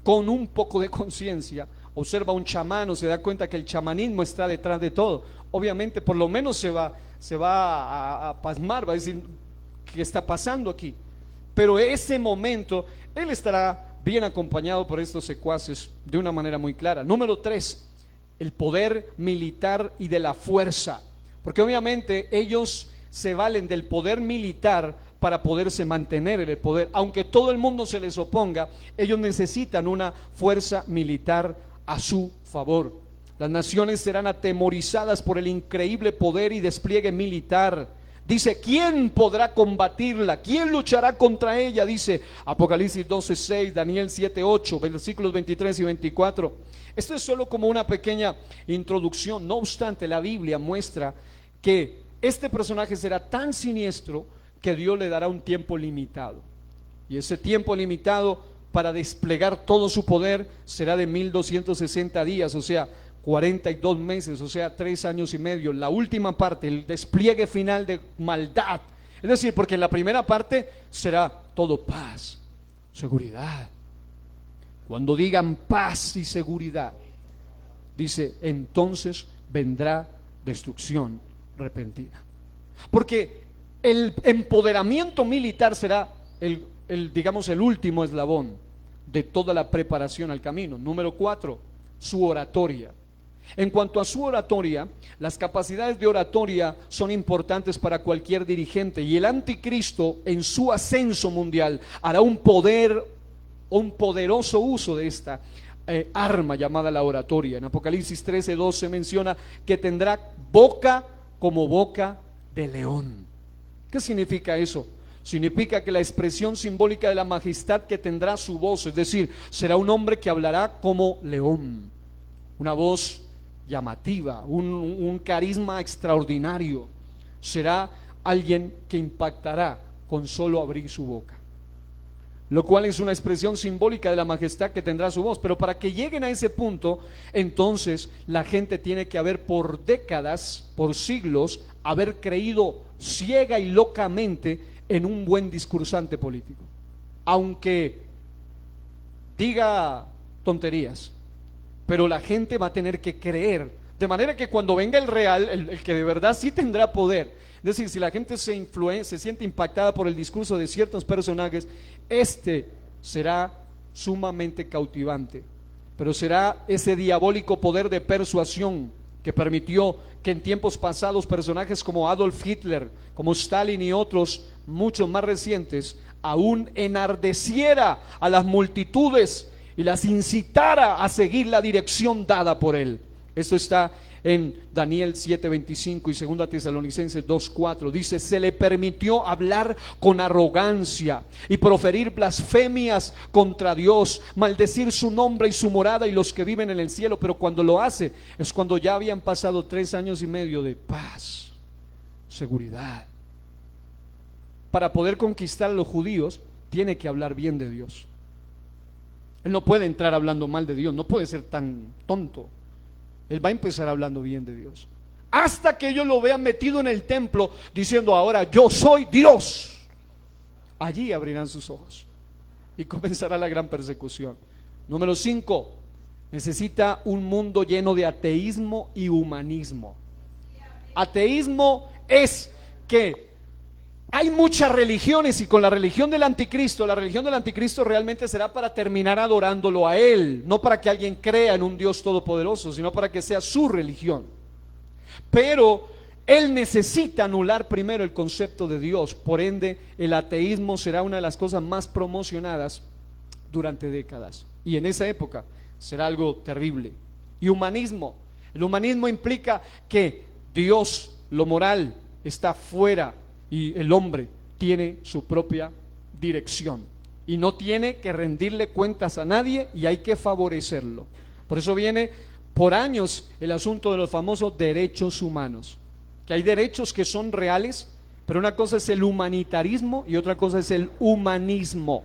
con un poco de conciencia observa a un chamán o se da cuenta que el chamanismo está detrás de todo, obviamente por lo menos se va a pasmar, va a decir, ¿qué está pasando aquí? Pero ese momento él estará bien acompañado por estos secuaces de una manera muy clara. Número 3, el poder militar y de la fuerza. Porque obviamente ellos se valen del poder militar para poderse mantener en el poder. Aunque todo el mundo se les oponga, ellos necesitan una fuerza militar a su favor. Las naciones serán atemorizadas por el increíble poder y despliegue militar. Dice, ¿quién podrá combatirla? ¿Quién luchará contra ella? Dice Apocalipsis 12:6, Daniel 7:8, versículos 23 y 24. Esto es solo como una pequeña introducción. No obstante, la Biblia muestra que este personaje será tan siniestro que Dios le dará un tiempo limitado. Y ese tiempo limitado para desplegar todo su poder será de 1260 días, o sea, 42 meses, o sea, 3 años y medio. La última parte, el despliegue final de maldad. Es decir, porque en la primera parte será todo paz, seguridad. Cuando digan paz y seguridad, dice, entonces vendrá destrucción repentina. Porque el empoderamiento militar será digamos, el último eslabón. de toda la preparación al camino. Número 4, su oratoria. En cuanto a su oratoria, las capacidades de oratoria son importantes para cualquier dirigente, y el anticristo en su ascenso mundial hará un poderoso uso de esta arma llamada la oratoria. En Apocalipsis 13:12 menciona que tendrá boca como boca de león. ¿Qué significa eso? Significa que la expresión simbólica de la majestad que tendrá su voz, es decir, será un hombre que hablará como león, una voz llamativa, un carisma extraordinario. Será alguien que impactará con solo abrir su boca, lo cual es una expresión simbólica de la majestad que tendrá su voz. Pero para que lleguen a ese punto, entonces la gente tiene que haber por décadas, por siglos, haber creído ciega y locamente en un buen discursante político, aunque diga tonterías, pero la gente va a tener que creer, de manera que cuando venga el real, el que de verdad sí tendrá poder, es decir, si la gente se siente impactada por el discurso de ciertos personajes, este será sumamente cautivante, pero será ese diabólico poder de persuasión que permitió que en tiempos pasados personajes como Adolf Hitler, como Stalin y otros mucho más recientes, aún enardeciera a las multitudes y las incitara a seguir la dirección dada por él. Esto está en Daniel 7:25 y 2 Tesalonicenses 2:4. Dice: se le permitió hablar con arrogancia y proferir blasfemias contra Dios, maldecir su nombre y su morada y los que viven en el cielo. Pero cuando lo hace es cuando ya habían pasado 3 años y medio de paz, seguridad. Para poder conquistar a los judíos tiene que hablar bien de Dios. Él no puede entrar hablando mal de Dios, no puede ser tan tonto. Él va a empezar hablando bien de Dios, hasta que ellos lo vean metido en el templo diciendo: ahora yo soy Dios. Allí abrirán sus ojos y comenzará la gran persecución. Número 5, necesita un mundo lleno de ateísmo y humanismo. Ateísmo es que hay muchas religiones, y con la religión del anticristo realmente será para terminar adorándolo a él, no para que alguien crea en un Dios todopoderoso, sino para que sea su religión. Pero él necesita anular primero el concepto de Dios. Por ende, el ateísmo será una de las cosas más promocionadas durante décadas, y en esa época será algo terrible. Y humanismo, el humanismo implica que Dios, lo moral, está fuera y el hombre tiene su propia dirección y no tiene que rendirle cuentas a nadie, y hay que favorecerlo. Por eso viene por años el asunto de los famosos derechos humanos, que hay derechos que son reales, pero una cosa es el humanitarismo y otra cosa es el humanismo.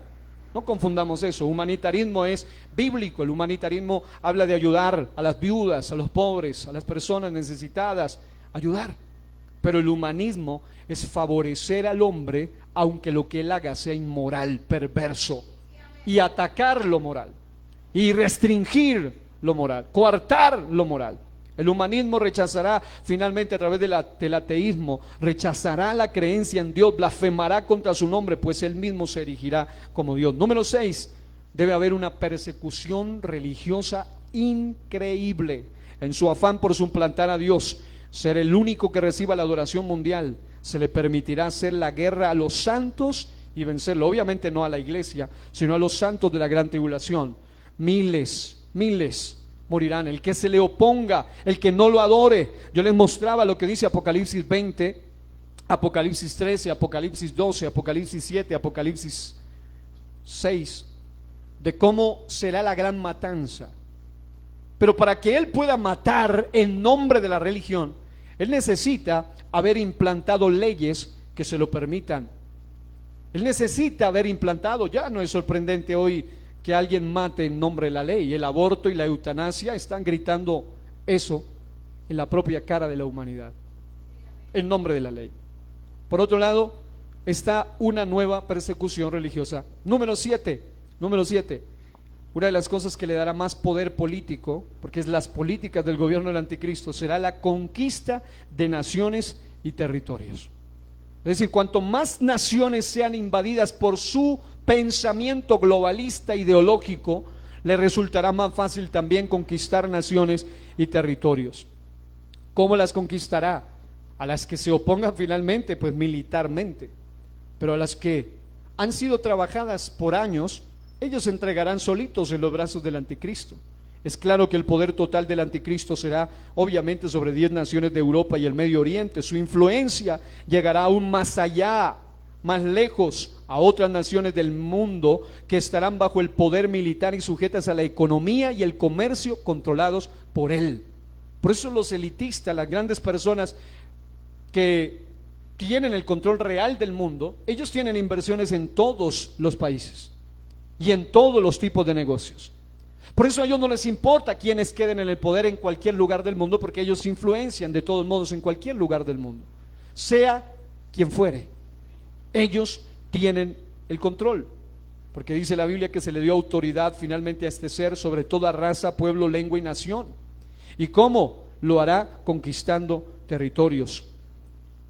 No confundamos eso. Humanitarismo es bíblico. El humanitarismo habla de ayudar a las viudas, a los pobres, a las personas necesitadas, ayudar. Pero el humanismo es favorecer al hombre aunque lo que él haga sea inmoral, perverso, y atacar lo moral, y restringir lo moral, coartar lo moral. El humanismo rechazará finalmente, a través del ateísmo, rechazará la creencia en Dios, blasfemará contra su nombre, pues él mismo se erigirá como Dios. Número 6, debe haber una persecución religiosa increíble. En su afán por suplantar a Dios, ser el único que reciba la adoración mundial, se le permitirá hacer la guerra a los santos y vencerlo. Obviamente no a la iglesia, sino a los santos de la gran tribulación. Miles morirán. El que se le oponga, el que no lo adore. Yo les mostraba lo que dice Apocalipsis 20, Apocalipsis 13, Apocalipsis 12, Apocalipsis 7, Apocalipsis 6, de cómo será la gran matanza. Pero para que él pueda matar en nombre de la religión, él necesita haber implantado leyes que se lo permitan. Él necesita haber implantado, ya no es sorprendente hoy que alguien mate en nombre de la ley. El aborto y la eutanasia están gritando eso en la propia cara de la humanidad, en nombre de la ley. Por otro lado, está una nueva persecución religiosa. Número 7, una de las cosas que le dará más poder político, porque es las políticas del gobierno del anticristo, será la conquista de naciones y territorios. Es decir, cuanto más naciones sean invadidas por su pensamiento globalista ideológico, le resultará más fácil también conquistar naciones y territorios. ¿Cómo las conquistará? A las que se opongan finalmente, pues militarmente, pero a las que han sido trabajadas por años, ellos se entregarán solitos en los brazos del anticristo. Es claro que el poder total del anticristo será obviamente sobre 10 naciones de Europa y el Medio Oriente. Su influencia llegará aún más allá, más lejos, a otras naciones del mundo que estarán bajo el poder militar y sujetas a la economía y el comercio controlados por él. Por eso los elitistas, las grandes personas que tienen el control real del mundo, ellos tienen inversiones en todos los países y en todos los tipos de negocios. Por eso a ellos no les importa quiénes queden en el poder en cualquier lugar del mundo, porque ellos influencian de todos modos en cualquier lugar del mundo, sea quien fuere. Ellos tienen el control, porque dice la Biblia que se le dio autoridad finalmente a este ser sobre toda raza, pueblo, lengua y nación. ¿Y cómo? Lo hará conquistando territorios.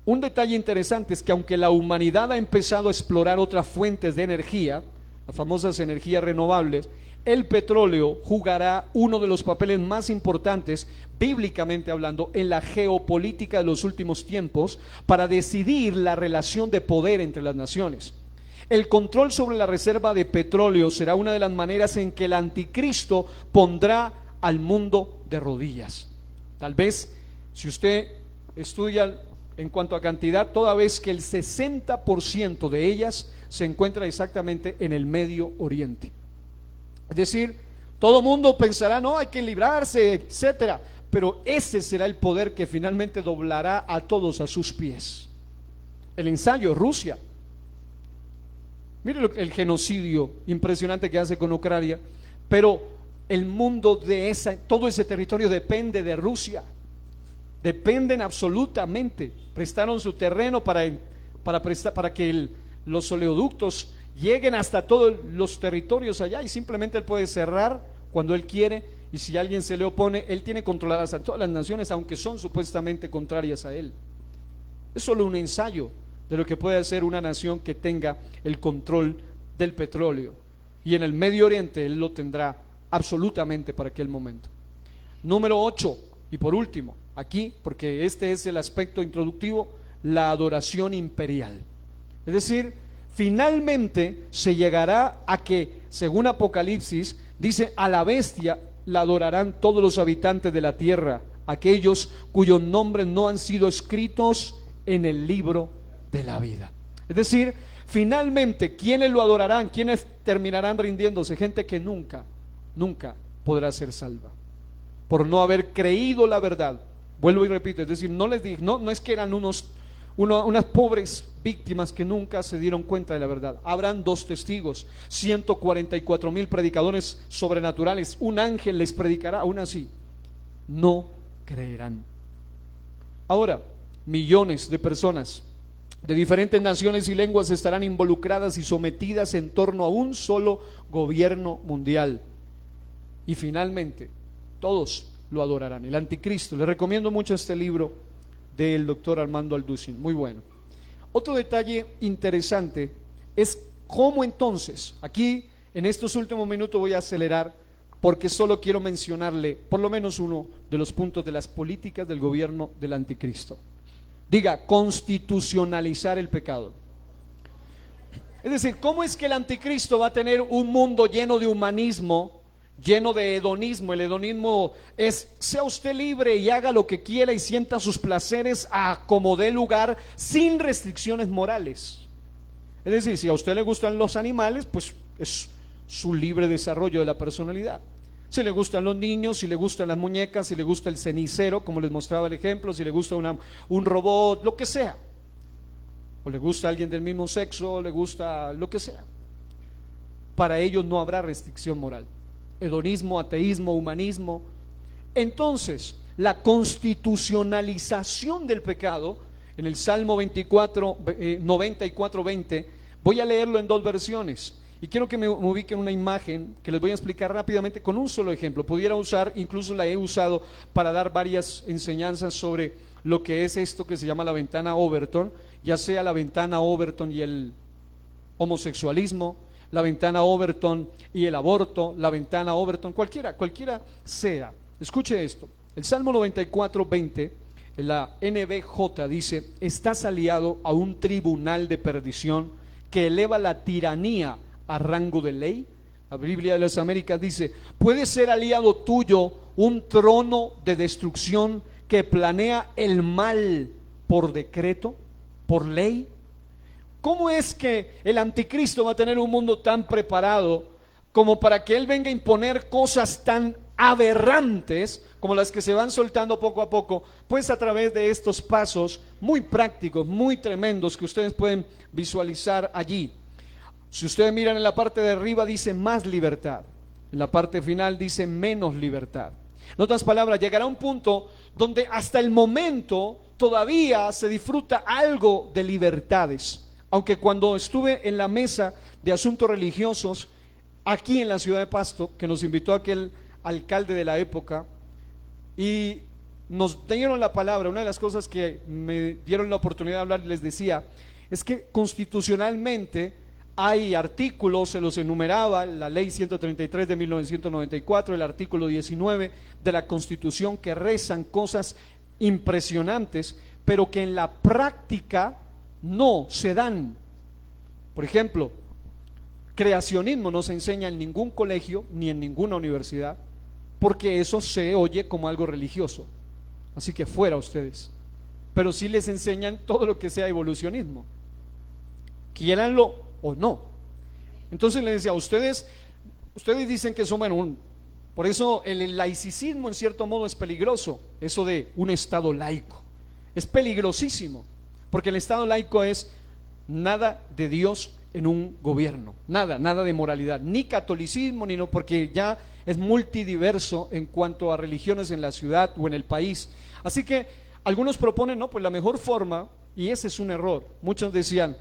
Un detalle interesante es que aunque la humanidad ha empezado a explorar otras fuentes de energía, las famosas energías renovables, el petróleo jugará uno de los papeles más importantes, bíblicamente hablando, en la geopolítica de los últimos tiempos para decidir la relación de poder entre las naciones. El control sobre la reserva de petróleo será una de las maneras en que el anticristo pondrá al mundo de rodillas. Tal vez, si usted estudia en cuanto a cantidad, toda vez que el 60% de ellas se encuentra exactamente en el Medio Oriente. Es decir, todo mundo pensará, no, hay que librarse, etcétera, pero ese será el poder que finalmente doblará a todos a sus pies. El ensayo, Rusia. Mire el genocidio impresionante que hace con Ucrania, pero el mundo de todo ese territorio depende de Rusia. Dependen absolutamente. Prestaron su terreno para que los oleoductos lleguen hasta todos los territorios allá, y simplemente él puede cerrar cuando él quiere, y si alguien se le opone, él tiene controladas a todas las naciones, aunque son supuestamente contrarias a él. Es solo un ensayo de lo que puede hacer una nación que tenga el control del petróleo, y en el Medio Oriente él lo tendrá absolutamente para aquel momento. Número 8, y por último, aquí, porque este es el aspecto introductivo, la adoración imperial. Es decir, finalmente se llegará a que, según Apocalipsis, dice, a la bestia la adorarán todos los habitantes de la tierra, aquellos cuyos nombres no han sido escritos en el libro de la vida. Es decir, finalmente, ¿quiénes lo adorarán? ¿Quiénes terminarán rindiéndose? Gente que nunca podrá ser salva, por no haber creído la verdad. Vuelvo y repito, es decir, no es que eran unas pobres víctimas que nunca se dieron cuenta de la verdad. Habrán 2 testigos, 144,000 predicadores sobrenaturales, un ángel les predicará, aún así no creerán. Ahora, millones de personas de diferentes naciones y lenguas estarán involucradas y sometidas en torno a un solo gobierno mundial, y finalmente todos lo adorarán. El anticristo. Les recomiendo mucho este libro del doctor Armando Alducin, muy bueno. Otro detalle interesante es cómo entonces, aquí en estos últimos minutos voy a acelerar, porque solo quiero mencionarle por lo menos uno de los puntos de las políticas del gobierno del anticristo. Diga, constitucionalizar el pecado. Es decir, ¿cómo es que el anticristo va a tener un mundo lleno de humanismo, lleno de hedonismo? El hedonismo es, sea usted libre y haga lo que quiera y sienta sus placeres a como dé lugar, sin restricciones morales. Es decir, si a usted le gustan los animales, pues es su libre desarrollo de la personalidad. Si le gustan los niños, si le gustan las muñecas, si le gusta el cenicero, como les mostraba el ejemplo, si le gusta un robot, lo que sea, o le gusta alguien del mismo sexo, le gusta lo que sea, para ellos no habrá restricción moral. Hedonismo, ateísmo, humanismo. Entonces, la constitucionalización del pecado, en el Salmo 94:20, voy a leerlo en 2 versiones. Y quiero que me ubiquen una imagen que les voy a explicar rápidamente con un solo ejemplo. Pudiera usar, incluso la he usado para dar varias enseñanzas sobre lo que es esto que se llama la ventana Overton, ya sea la ventana Overton y el homosexualismo, la ventana Overton y el aborto, la ventana Overton, cualquiera sea. Escuche esto, el Salmo 94:20, en la NBJ dice: estás aliado a un tribunal de perdición que eleva la tiranía a rango de ley. La Biblia de las Américas dice: puede ser aliado tuyo un trono de destrucción que planea el mal por decreto, por ley. ¿Cómo es que el anticristo va a tener un mundo tan preparado como para que él venga a imponer cosas tan aberrantes como las que se van soltando poco a poco? Pues a través de estos pasos muy prácticos, muy tremendos, que ustedes pueden visualizar allí. Si ustedes miran en la parte de arriba dice más libertad, en la parte final dice menos libertad. En otras palabras, llegará un punto donde hasta el momento todavía se disfruta algo de libertades. Aunque cuando estuve en la mesa de asuntos religiosos aquí en la ciudad de Pasto, que nos invitó aquel alcalde de la época y nos dieron la palabra, una de las cosas que me dieron la oportunidad de hablar, les decía, es que constitucionalmente hay artículos, se los enumeraba, la ley 133 de 1994, el artículo 19 de la Constitución, que rezan cosas impresionantes, pero que en la práctica no se dan. Por ejemplo, creacionismo no se enseña en ningún colegio ni en ninguna universidad, porque eso se oye como algo religioso. Así que fuera ustedes. Pero sí les enseñan todo lo que sea evolucionismo, quiéranlo o no. Entonces les decía, ustedes dicen que son, bueno, por eso el laicismo en cierto modo es peligroso, eso de un Estado laico, es peligrosísimo, porque el Estado laico es nada de Dios en un gobierno, nada de moralidad, ni catolicismo, ni no, porque ya es multidiverso en cuanto a religiones en la ciudad o en el país. Así que algunos proponen, no, pues la mejor forma, y ese es un error, muchos decían,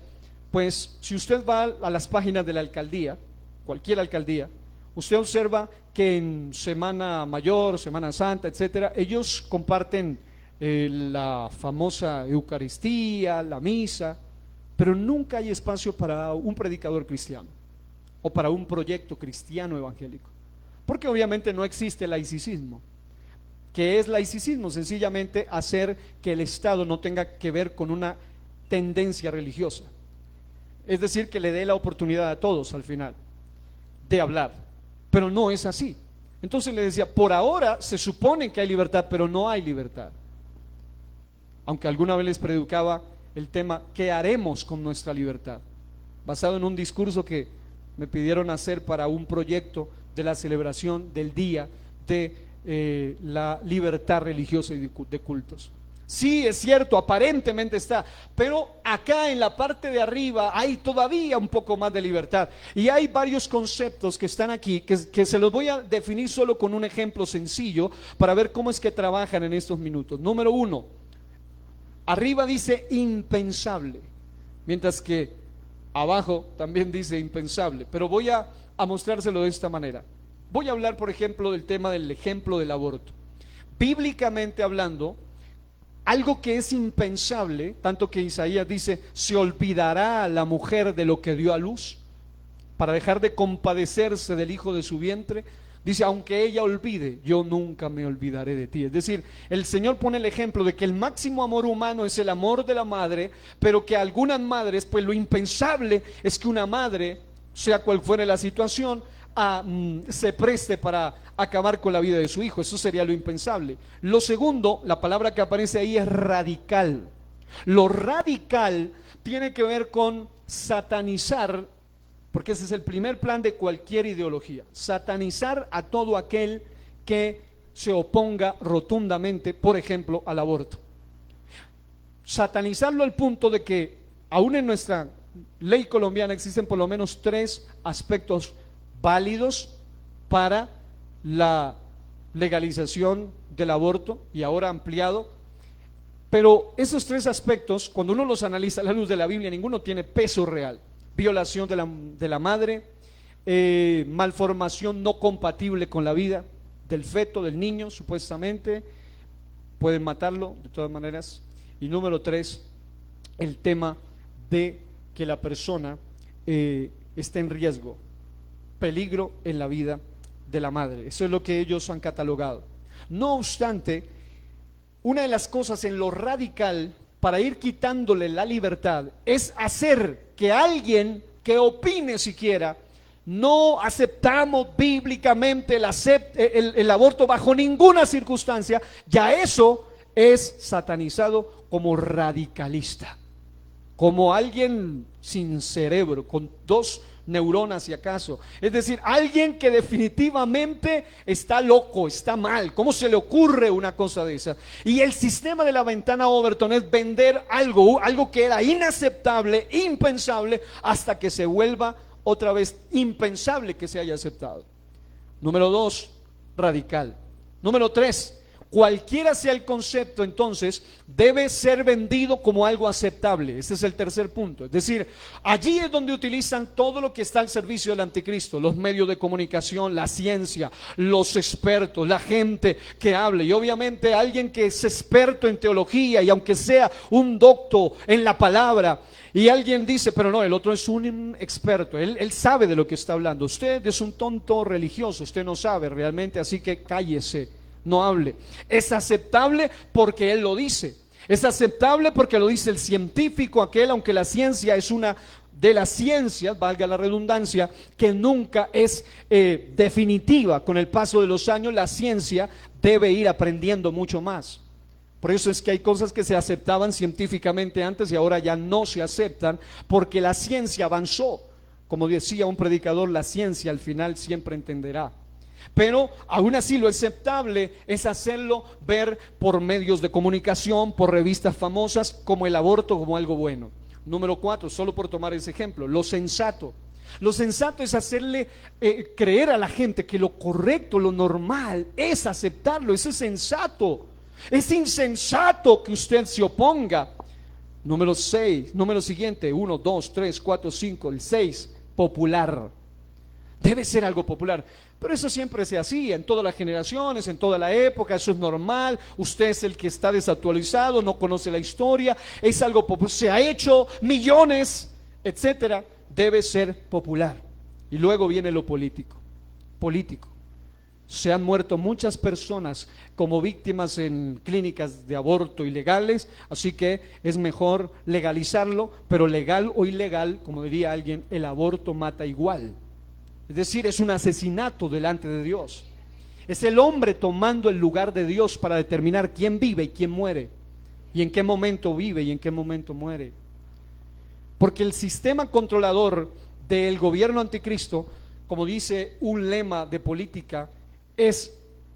pues si usted va a las páginas de la alcaldía, cualquier alcaldía, usted observa que en Semana Mayor, Semana Santa, etcétera, ellos comparten la famosa Eucaristía, la misa, pero nunca hay espacio para un predicador cristiano o para un proyecto cristiano evangélico, porque obviamente no existe laicismo. ¿Qué es laicismo? Sencillamente hacer que el Estado no tenga que ver con una tendencia religiosa, es decir, que le dé la oportunidad a todos al final de hablar, pero no es así. Entonces le decía, por ahora se supone que hay libertad, pero no hay libertad. Aunque alguna vez les predicaba el tema, ¿qué haremos con nuestra libertad? Basado en un discurso que me pidieron hacer para un proyecto de la celebración del día de la libertad religiosa y de cultos. Sí, es cierto, aparentemente está, pero acá en la parte de arriba hay todavía un poco más de libertad. Y hay varios conceptos que están aquí, que se los voy a definir solo con un ejemplo sencillo para ver cómo es que trabajan en estos minutos. Número uno, arriba dice impensable, mientras que abajo también dice impensable, pero voy a mostrárselo de esta manera. Voy a hablar, por ejemplo, del tema del ejemplo del aborto. Bíblicamente hablando, algo que es impensable, tanto que Isaías dice, se olvidará la mujer de lo que dio a luz, para dejar de compadecerse del hijo de su vientre. Dice, aunque ella olvide, yo nunca me olvidaré de ti. Es decir, el Señor pone el ejemplo de que el máximo amor humano es el amor de la madre, pero que algunas madres, pues lo impensable es que una madre, sea cual fuere la situación, se preste para acabar con la vida de su hijo. Eso sería lo impensable. Lo segundo, la palabra que aparece ahí es radical. Lo radical tiene que ver con satanizar, porque ese es el primer plan de cualquier ideología, satanizar a todo aquel que se oponga rotundamente, por ejemplo, al aborto. Satanizarlo al punto de que aún en nuestra ley colombiana existen por lo menos 3 aspectos válidos para la legalización del aborto, y ahora ampliado, pero esos 3 aspectos, cuando uno los analiza a la luz de la Biblia, ninguno tiene peso real. Violación de la madre, malformación no compatible con la vida del feto, del niño, supuestamente, pueden matarlo de todas maneras. Y número 3, el tema de que la persona está en riesgo, peligro en la vida de la madre. Eso es lo que ellos han catalogado. No obstante, una de las cosas en lo radical para ir quitándole la libertad es hacer que alguien que opine siquiera: no aceptamos bíblicamente el aborto bajo ninguna circunstancia. Ya eso es satanizado como radicalista, como alguien sin cerebro, con dos neuronas si acaso. Es decir, alguien que definitivamente está loco, está mal. ¿Cómo se le ocurre una cosa de esa? Y el sistema de la ventana Overton es vender algo que era inaceptable, impensable, hasta que se vuelva otra vez impensable que se haya aceptado. Número 2, radical. Número 3, cualquiera sea el concepto, entonces debe ser vendido como algo aceptable. Ese es el tercer punto. Es decir, allí es donde utilizan todo lo que está al servicio del anticristo: los medios de comunicación, la ciencia, los expertos, la gente que hable. Y obviamente alguien que es experto en teología, y aunque sea un doctor en la palabra, y alguien dice: pero no, el otro es un experto, él sabe de lo que está hablando. Usted es un tonto religioso, usted no sabe realmente, así que cállese, no hable. Es aceptable porque él lo dice. Es aceptable porque lo dice el científico aquel, aunque la ciencia es una de las ciencias, valga la redundancia, que nunca es definitiva. Con el paso de los años, la ciencia debe ir aprendiendo mucho más. Por eso es que hay cosas que se aceptaban científicamente antes y ahora ya no se aceptan, porque la ciencia avanzó. Como decía un predicador, la ciencia al final siempre entenderá. Pero aún así lo aceptable es hacerlo ver por medios de comunicación, por revistas famosas, como el aborto como algo bueno. Número 4, solo por tomar ese ejemplo, lo sensato. Lo sensato es hacerle creer a la gente que lo correcto, lo normal es aceptarlo. Eso es sensato. Es insensato que usted se oponga. Número 6, número siguiente, 1, 2, 3, 4, 5, el 6, popular. Debe ser algo popular. Pero eso siempre se hacía en todas las generaciones, en toda la época. Eso es normal. Usted es el que está desactualizado, no conoce la historia. Es algo popular, se ha hecho millones, etcétera. Debe ser popular. Y luego viene lo político. Se han muerto muchas personas como víctimas en clínicas de aborto ilegales, así que es mejor legalizarlo. Pero legal o ilegal, como diría alguien, el aborto mata igual. Es decir, es un asesinato delante de Dios. Es el hombre tomando el lugar de Dios para determinar quién vive y quién muere, y en qué momento vive y en qué momento muere. Porque el sistema controlador del gobierno anticristo, como dice un lema de política, es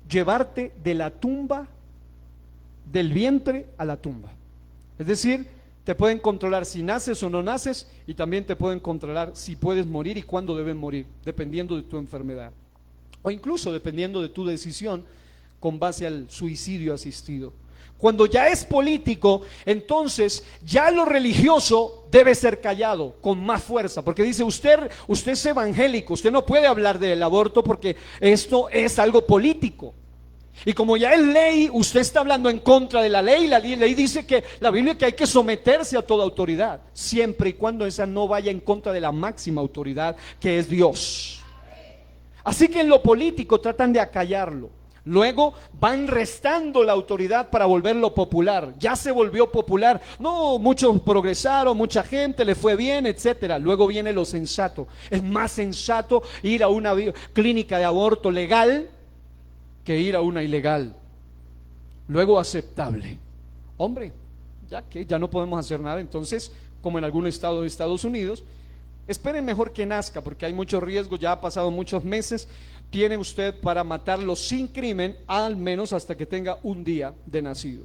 llevarte de la tumba, del vientre a la tumba. Es decir, te pueden controlar si naces o no naces, y también te pueden controlar si puedes morir y cuándo deben morir, dependiendo de tu enfermedad, o incluso dependiendo de tu decisión con base al suicidio asistido. Cuando ya es político, entonces ya lo religioso debe ser callado con más fuerza, porque dice: usted es evangélico, usted no puede hablar del aborto porque esto es algo político. Y como ya es ley, usted está hablando en contra de la ley. La ley dice que la Biblia, que hay que someterse a toda autoridad, siempre y cuando esa no vaya en contra de la máxima autoridad, que es Dios. Así que en lo político tratan de acallarlo. Luego van restando la autoridad para volverlo popular. Ya se volvió popular. No, muchos progresaron, mucha gente le fue bien, etcétera. Luego viene lo sensato. Es más sensato ir a una clínica de aborto legal que ir a una ilegal. Luego aceptable. Hombre, ya que ya no podemos hacer nada, entonces, como en algún estado de Estados Unidos, esperen mejor que nazca, porque hay mucho riesgo. Ya ha pasado muchos meses. Tiene usted para matarlo sin crimen, al menos hasta que tenga un día de nacido.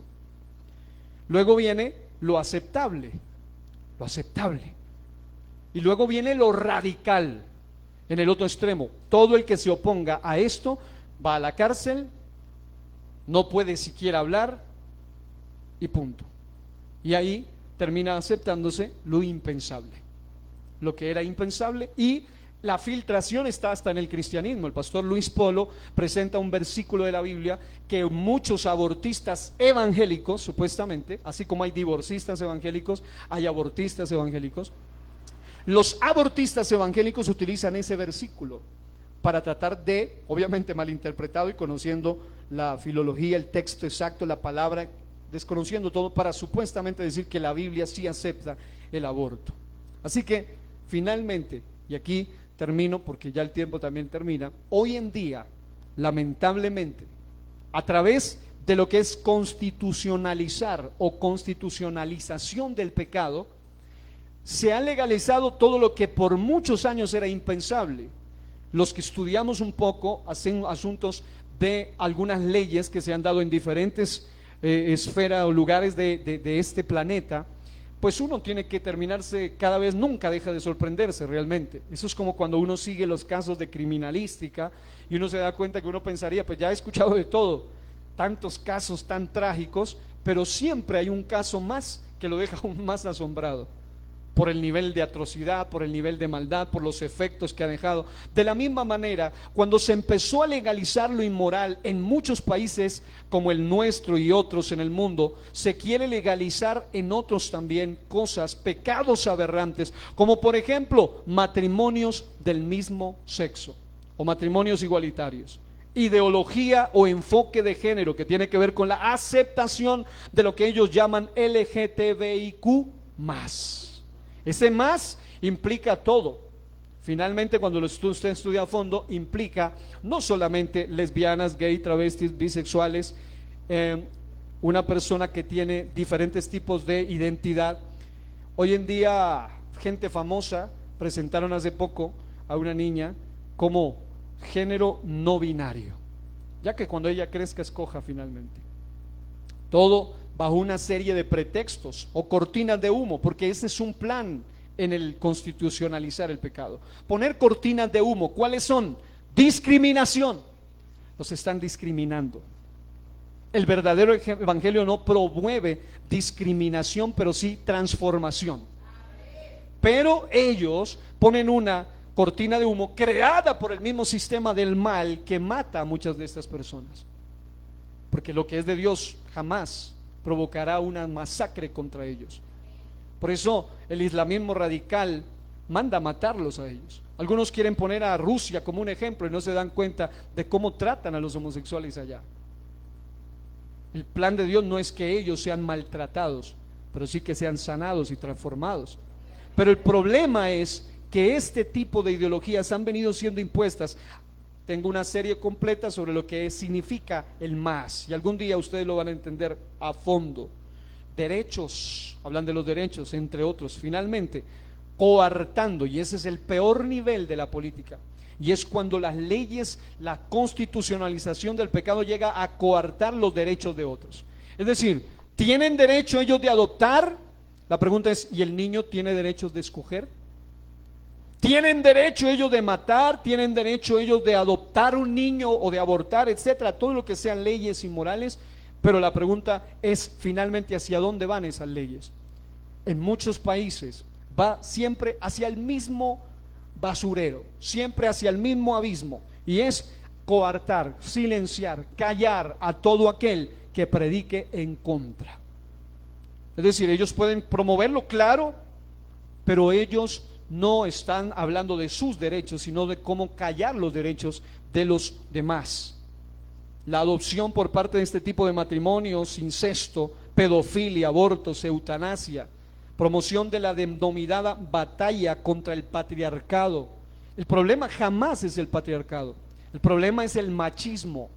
Luego viene lo aceptable. Y luego viene lo radical, en el otro extremo. Todo el que se oponga a esto va a la cárcel, no puede siquiera hablar, y punto. Y ahí termina aceptándose lo impensable, lo que era impensable. Y la filtración está hasta en el cristianismo. El pastor Luis Polo presenta un versículo de la Biblia que muchos abortistas evangélicos, supuestamente, así como hay divorcistas evangélicos, hay abortistas evangélicos, Los abortistas evangélicos utilizan ese versículo para tratar de, obviamente malinterpretado y conociendo la filología, el texto exacto, la palabra, desconociendo todo, para supuestamente decir que la Biblia sí acepta el aborto. Así que, finalmente, y aquí termino porque ya el tiempo también termina, hoy en día, lamentablemente, a través de lo que es constitucionalizar o constitucionalización del pecado, se ha legalizado todo lo que por muchos años era impensable. Los que estudiamos un poco hacen asuntos de algunas leyes que se han dado en diferentes esferas o lugares de este planeta, pues uno tiene que terminarse cada vez, nunca deja de sorprenderse realmente. Eso es como cuando uno sigue los casos de criminalística y uno se da cuenta que uno pensaría, pues ya he escuchado de todo, tantos casos tan trágicos, pero siempre hay un caso más que lo deja aún más asombrado, por el nivel de atrocidad, por el nivel de maldad, por los efectos que ha dejado. De la misma manera, cuando se empezó a legalizar lo inmoral en muchos países como el nuestro y otros en el mundo, se quiere legalizar en otros también cosas, pecados aberrantes, como por ejemplo matrimonios del mismo sexo o matrimonios igualitarios. Ideología o enfoque de género que tiene que ver con la aceptación de lo que ellos llaman LGTBIQ+. Ese más implica todo. Finalmente, cuando usted estudia a fondo, implica no solamente lesbianas, gay, travestis, bisexuales, una persona que tiene diferentes tipos de identidad. Hoy en día, gente famosa presentaron hace poco a una niña como género no binario, ya que cuando ella crezca escoja finalmente. Todo bajo una serie de pretextos o cortinas de humo, porque ese es un plan en el constitucionalizar el pecado. Poner cortinas de humo, ¿cuáles son? Discriminación. Los están discriminando. El verdadero evangelio no promueve discriminación, pero sí transformación. Pero ellos ponen una cortina de humo creada por el mismo sistema del mal que mata a muchas de estas personas, porque lo que es de Dios jamás provocará una masacre contra ellos. Por eso el islamismo radical manda a matarlos a ellos. Algunos quieren poner a Rusia como un ejemplo y no se dan cuenta de cómo tratan a los homosexuales allá. El plan de Dios no es que ellos sean maltratados, pero sí que sean sanados y transformados. Pero el problema es que este tipo de ideologías han venido siendo impuestas. Tengo una serie completa sobre lo que significa el más, y algún día ustedes lo van a entender a fondo. Derechos, hablan de los derechos, entre otros. Finalmente, coartando, y ese es el peor nivel de la política, y es cuando las leyes, la constitucionalización del pecado llega a coartar los derechos de otros. Es decir, ¿tienen derecho ellos de adoptar? La pregunta es, ¿y el niño tiene derechos de escoger? ¿Tienen derecho ellos de matar? ¿Tienen derecho ellos de adoptar un niño o de abortar, etcétera? Todo lo que sean leyes inmorales. Pero la pregunta es finalmente hacia dónde van esas leyes. En muchos países va siempre hacia el mismo basurero, siempre hacia el mismo abismo, y es coartar, silenciar, callar a todo aquel que predique en contra. Es decir, ellos pueden promoverlo, claro, pero ellos no están hablando de sus derechos, sino de cómo callar los derechos de los demás. La adopción por parte de este tipo de matrimonios, incesto, pedofilia, abortos, eutanasia, promoción de la denominada batalla contra el patriarcado. El problema jamás es el patriarcado, el problema es el machismo.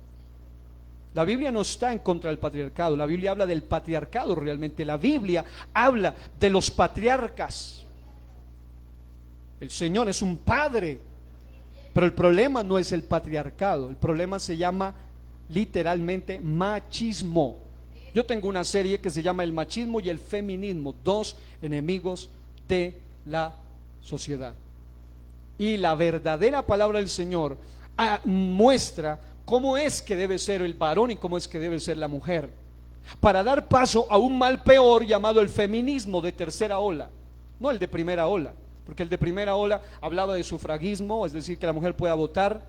La Biblia no está en contra del patriarcado, la Biblia habla del patriarcado realmente, la Biblia habla de los patriarcas. El Señor es un padre, pero el problema no es el patriarcado, el problema se llama literalmente machismo. Yo tengo una serie que se llama El machismo y el feminismo, dos enemigos de la sociedad. Y la verdadera palabra del Señor muestra cómo es que debe ser el varón y cómo es que debe ser la mujer, para dar paso a un mal peor llamado el feminismo de tercera ola, no el de primera ola. Porque el de primera ola hablaba de sufragismo, es decir, que la mujer pueda votar.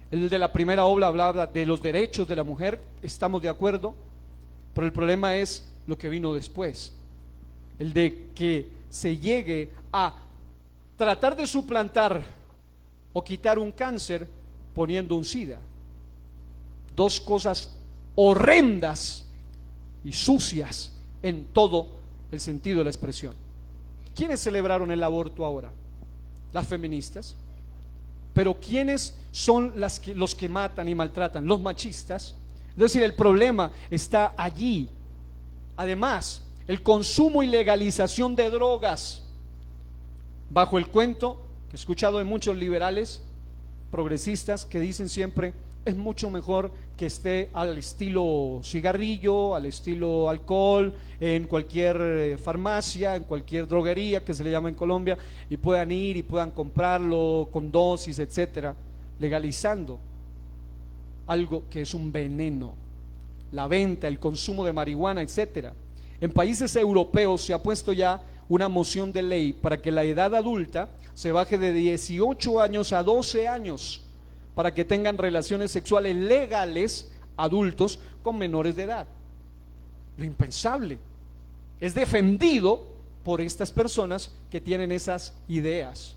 El de la primera ola hablaba de los derechos de la mujer, estamos de acuerdo, pero el problema es lo que vino después, el de que se llegue a tratar de suplantar o quitar un cáncer poniendo un SIDA. Dos cosas horrendas y sucias en todo el sentido de la expresión. ¿Quiénes celebraron el aborto ahora? Las feministas. Pero ¿quiénes son los que matan y maltratan? Los machistas. Es decir, el problema está allí. Además, el consumo y legalización de drogas, bajo el cuento que he escuchado de muchos liberales, progresistas, que dicen siempre: es mucho mejor que esté al estilo cigarrillo, al estilo alcohol, en cualquier farmacia, en cualquier droguería que se le llama en Colombia, y puedan ir y puedan comprarlo con dosis, etcétera, legalizando algo que es un veneno, la venta, el consumo de marihuana, etcétera. En países europeos se ha puesto ya una moción de ley para que la edad adulta se baje de 18 años a 12 años, para que tengan relaciones sexuales legales adultos con menores de edad. Lo impensable es defendido por estas personas que tienen esas ideas.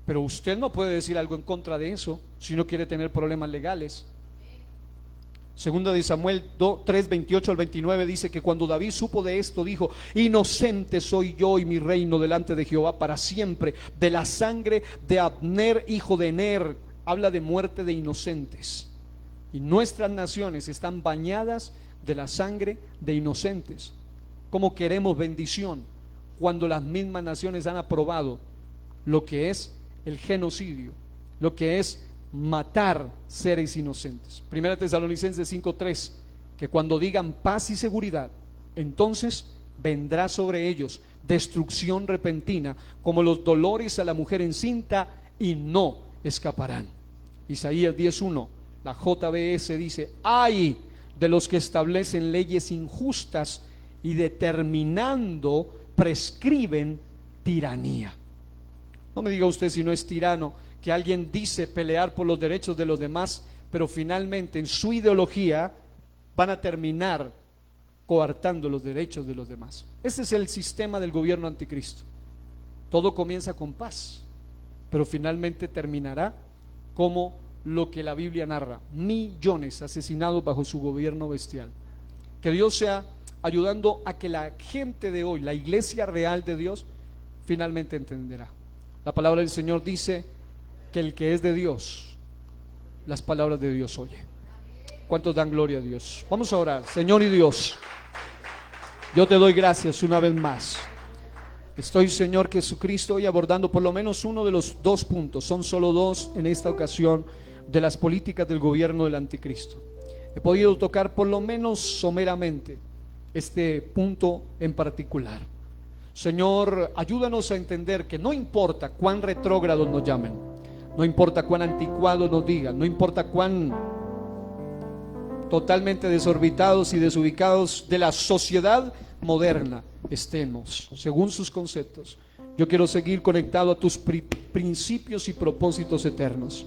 Pero usted no puede decir algo en contra de eso si no quiere tener problemas legales. Segunda de Samuel 3, 28 al 29 dice que cuando David supo de esto, dijo: inocente soy yo y mi reino delante de Jehová para siempre, de la sangre de Abner, hijo de Ner. Habla de muerte de inocentes. Y nuestras naciones están bañadas de la sangre de inocentes. ¿Cómo queremos bendición cuando las mismas naciones han aprobado lo que es el genocidio, lo que es matar seres inocentes? Primera Tesalonicenses 5:3, que cuando digan paz y seguridad, entonces vendrá sobre ellos destrucción repentina, como los dolores a la mujer encinta, y no escaparán. Isaías 10:1, la JBS dice: ay de los que establecen leyes injustas y determinando prescriben tiranía. No me diga usted si no es tirano que alguien dice pelear por los derechos de los demás, pero finalmente en su ideología van a terminar coartando los derechos de los demás. Ese es el sistema del gobierno anticristo. Todo comienza con paz, pero finalmente terminará como lo que la Biblia narra: millones asesinados bajo su gobierno bestial. Que Dios sea ayudando a que la gente de hoy, la iglesia real de Dios, finalmente entenderá. La palabra del Señor dice que el que es de Dios, las palabras de Dios oye. ¿Cuántos dan gloria a Dios? Vamos a orar. Señor y Dios, yo te doy gracias una vez más. Estoy, Señor Jesucristo, hoy abordando por lo menos uno de los dos puntos, son solo dos en esta ocasión, de las políticas del gobierno del anticristo. He podido tocar por lo menos someramente este punto en particular. Señor, ayúdanos a entender que no importa cuán retrógrados nos llamen, no importa cuán anticuados nos digan, no importa cuán totalmente desorbitados y desubicados de la sociedad moderna estemos, según sus conceptos, yo quiero seguir conectado a tus principios y propósitos eternos.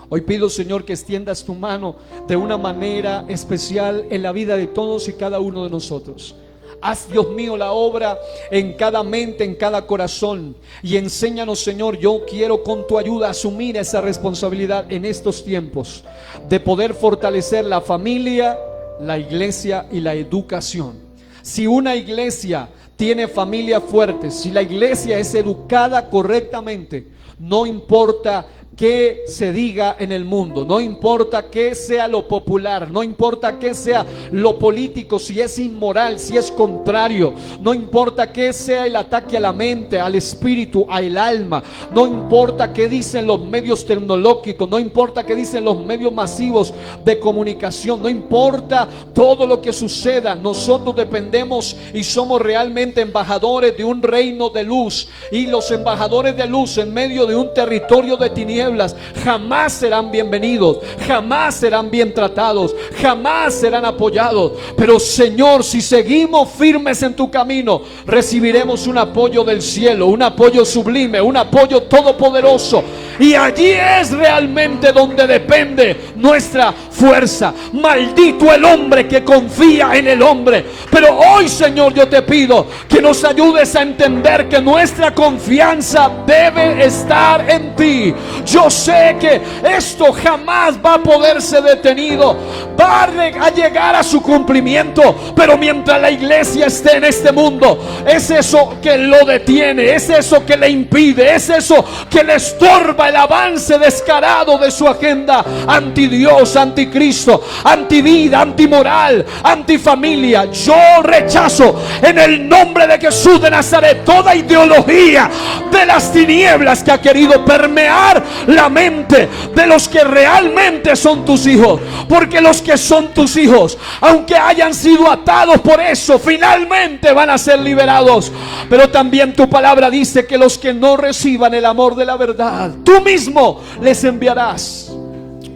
Hoy pido, Señor, que extiendas tu mano de una manera especial en la vida de todos y cada uno de nosotros. Haz, Dios mío, la obra en cada mente, en cada corazón, y enséñanos, Señor. Yo quiero con tu ayuda asumir esa responsabilidad en estos tiempos de poder fortalecer la familia, la iglesia y la educación. Si una iglesia tiene familia fuerte, si la iglesia es educada correctamente, no importa qué se diga en el mundo, no importa qué sea lo popular, no importa qué sea lo político, si es inmoral, si es contrario, no importa qué sea el ataque a la mente, al espíritu, al alma, no importa qué dicen los medios tecnológicos, no importa qué dicen los medios masivos de comunicación, no importa todo lo que suceda, nosotros dependemos y somos realmente embajadores de un reino de luz, y los embajadores de luz en medio de un territorio de tinieblas tinieblas jamás serán bienvenidos, jamás serán bien tratados, jamás serán apoyados. Pero Señor, si seguimos firmes en tu camino, recibiremos un apoyo del cielo, un apoyo sublime, un apoyo todopoderoso. Y allí es realmente donde depende nuestra fuerza. Maldito el hombre que confía en el hombre. Pero hoy, Señor, yo te pido que nos ayudes a entender que nuestra confianza debe estar en ti. Yo sé que esto jamás va a poder ser detenido, va a llegar a su cumplimiento. Pero mientras la iglesia esté en este mundo, es eso que lo detiene, es eso que le impide, es eso que le estorba el avance descarado de su agenda anti Dios, anticristo, antivida, antimoral, antifamilia. Yo rechazo en el nombre de Jesús de Nazaret toda ideología de las tinieblas que ha querido permear la mente de los que realmente son tus hijos. Porque los que son tus hijos, aunque hayan sido atados por eso, finalmente van a ser liberados. Pero también tu palabra dice que los que no reciban el amor de la verdad, tú mismo les enviarás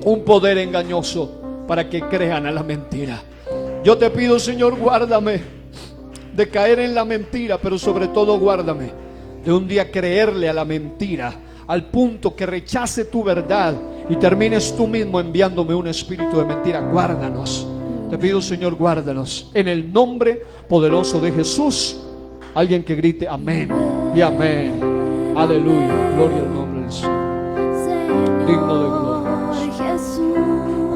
un poder engañoso para que crean a la mentira. Yo te pido, Señor, guárdame de caer en la mentira, pero sobre todo guárdame de un día creerle a la mentira al punto que rechace tu verdad y termines tú mismo enviándome un espíritu de mentira. Guárdanos, te pido, Señor, guárdanos en el nombre poderoso de Jesús. Alguien que grite amén y amén. Aleluya, gloria al nombre del Señor, digno de gloria.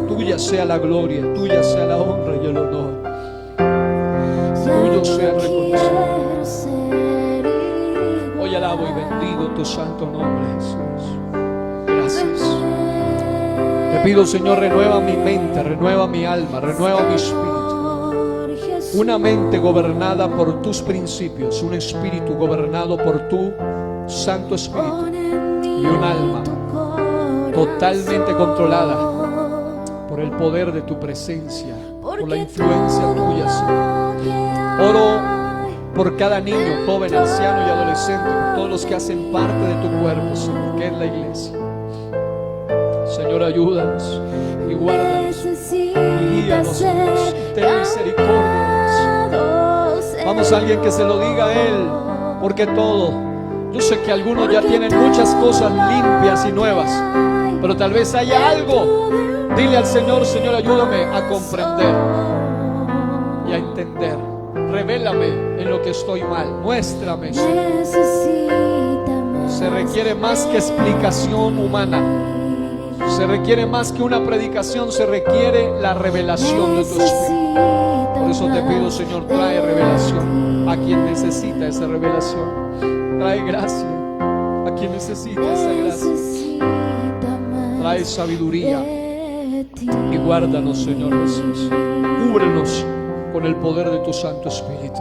Tuya sea la gloria, tuya sea la honra y el honor, tuyo sea el reconocimiento. Hoy alabo y bendigo tu santo nombre, Jesús. Gracias. Te pido, Señor, renueva mi mente, renueva mi alma, renueva mi espíritu. Una mente gobernada por tus principios, un espíritu gobernado por tu Santo Espíritu, y un alma totalmente controlada por el poder de tu presencia, por la influencia tuya, Señor. Oro por cada niño, joven, anciano y adolescente, por todos los que hacen parte de tu cuerpo, Señor, que es la iglesia. Señor, ayúdanos y guárdanos y guíanos, Dios. Ten misericordia de nosotros. Vamos, a alguien que se lo diga a Él, porque todo. Yo sé que algunos ya tienen muchas cosas limpias y nuevas, pero tal vez haya algo. Dile al Señor: Señor, ayúdame a comprender y a entender. Revélame en lo que estoy mal. Muéstrame, Señor. Se requiere más que explicación humana. Se requiere más que una predicación. Se requiere la revelación de tu Espíritu. Por eso te pido, Señor, trae revelación a quien necesita esa revelación. Trae gracia a quien necesita esa gracia. Trae sabiduría y guárdanos, Señor Jesús. Cúbrenos con el poder de tu Santo Espíritu.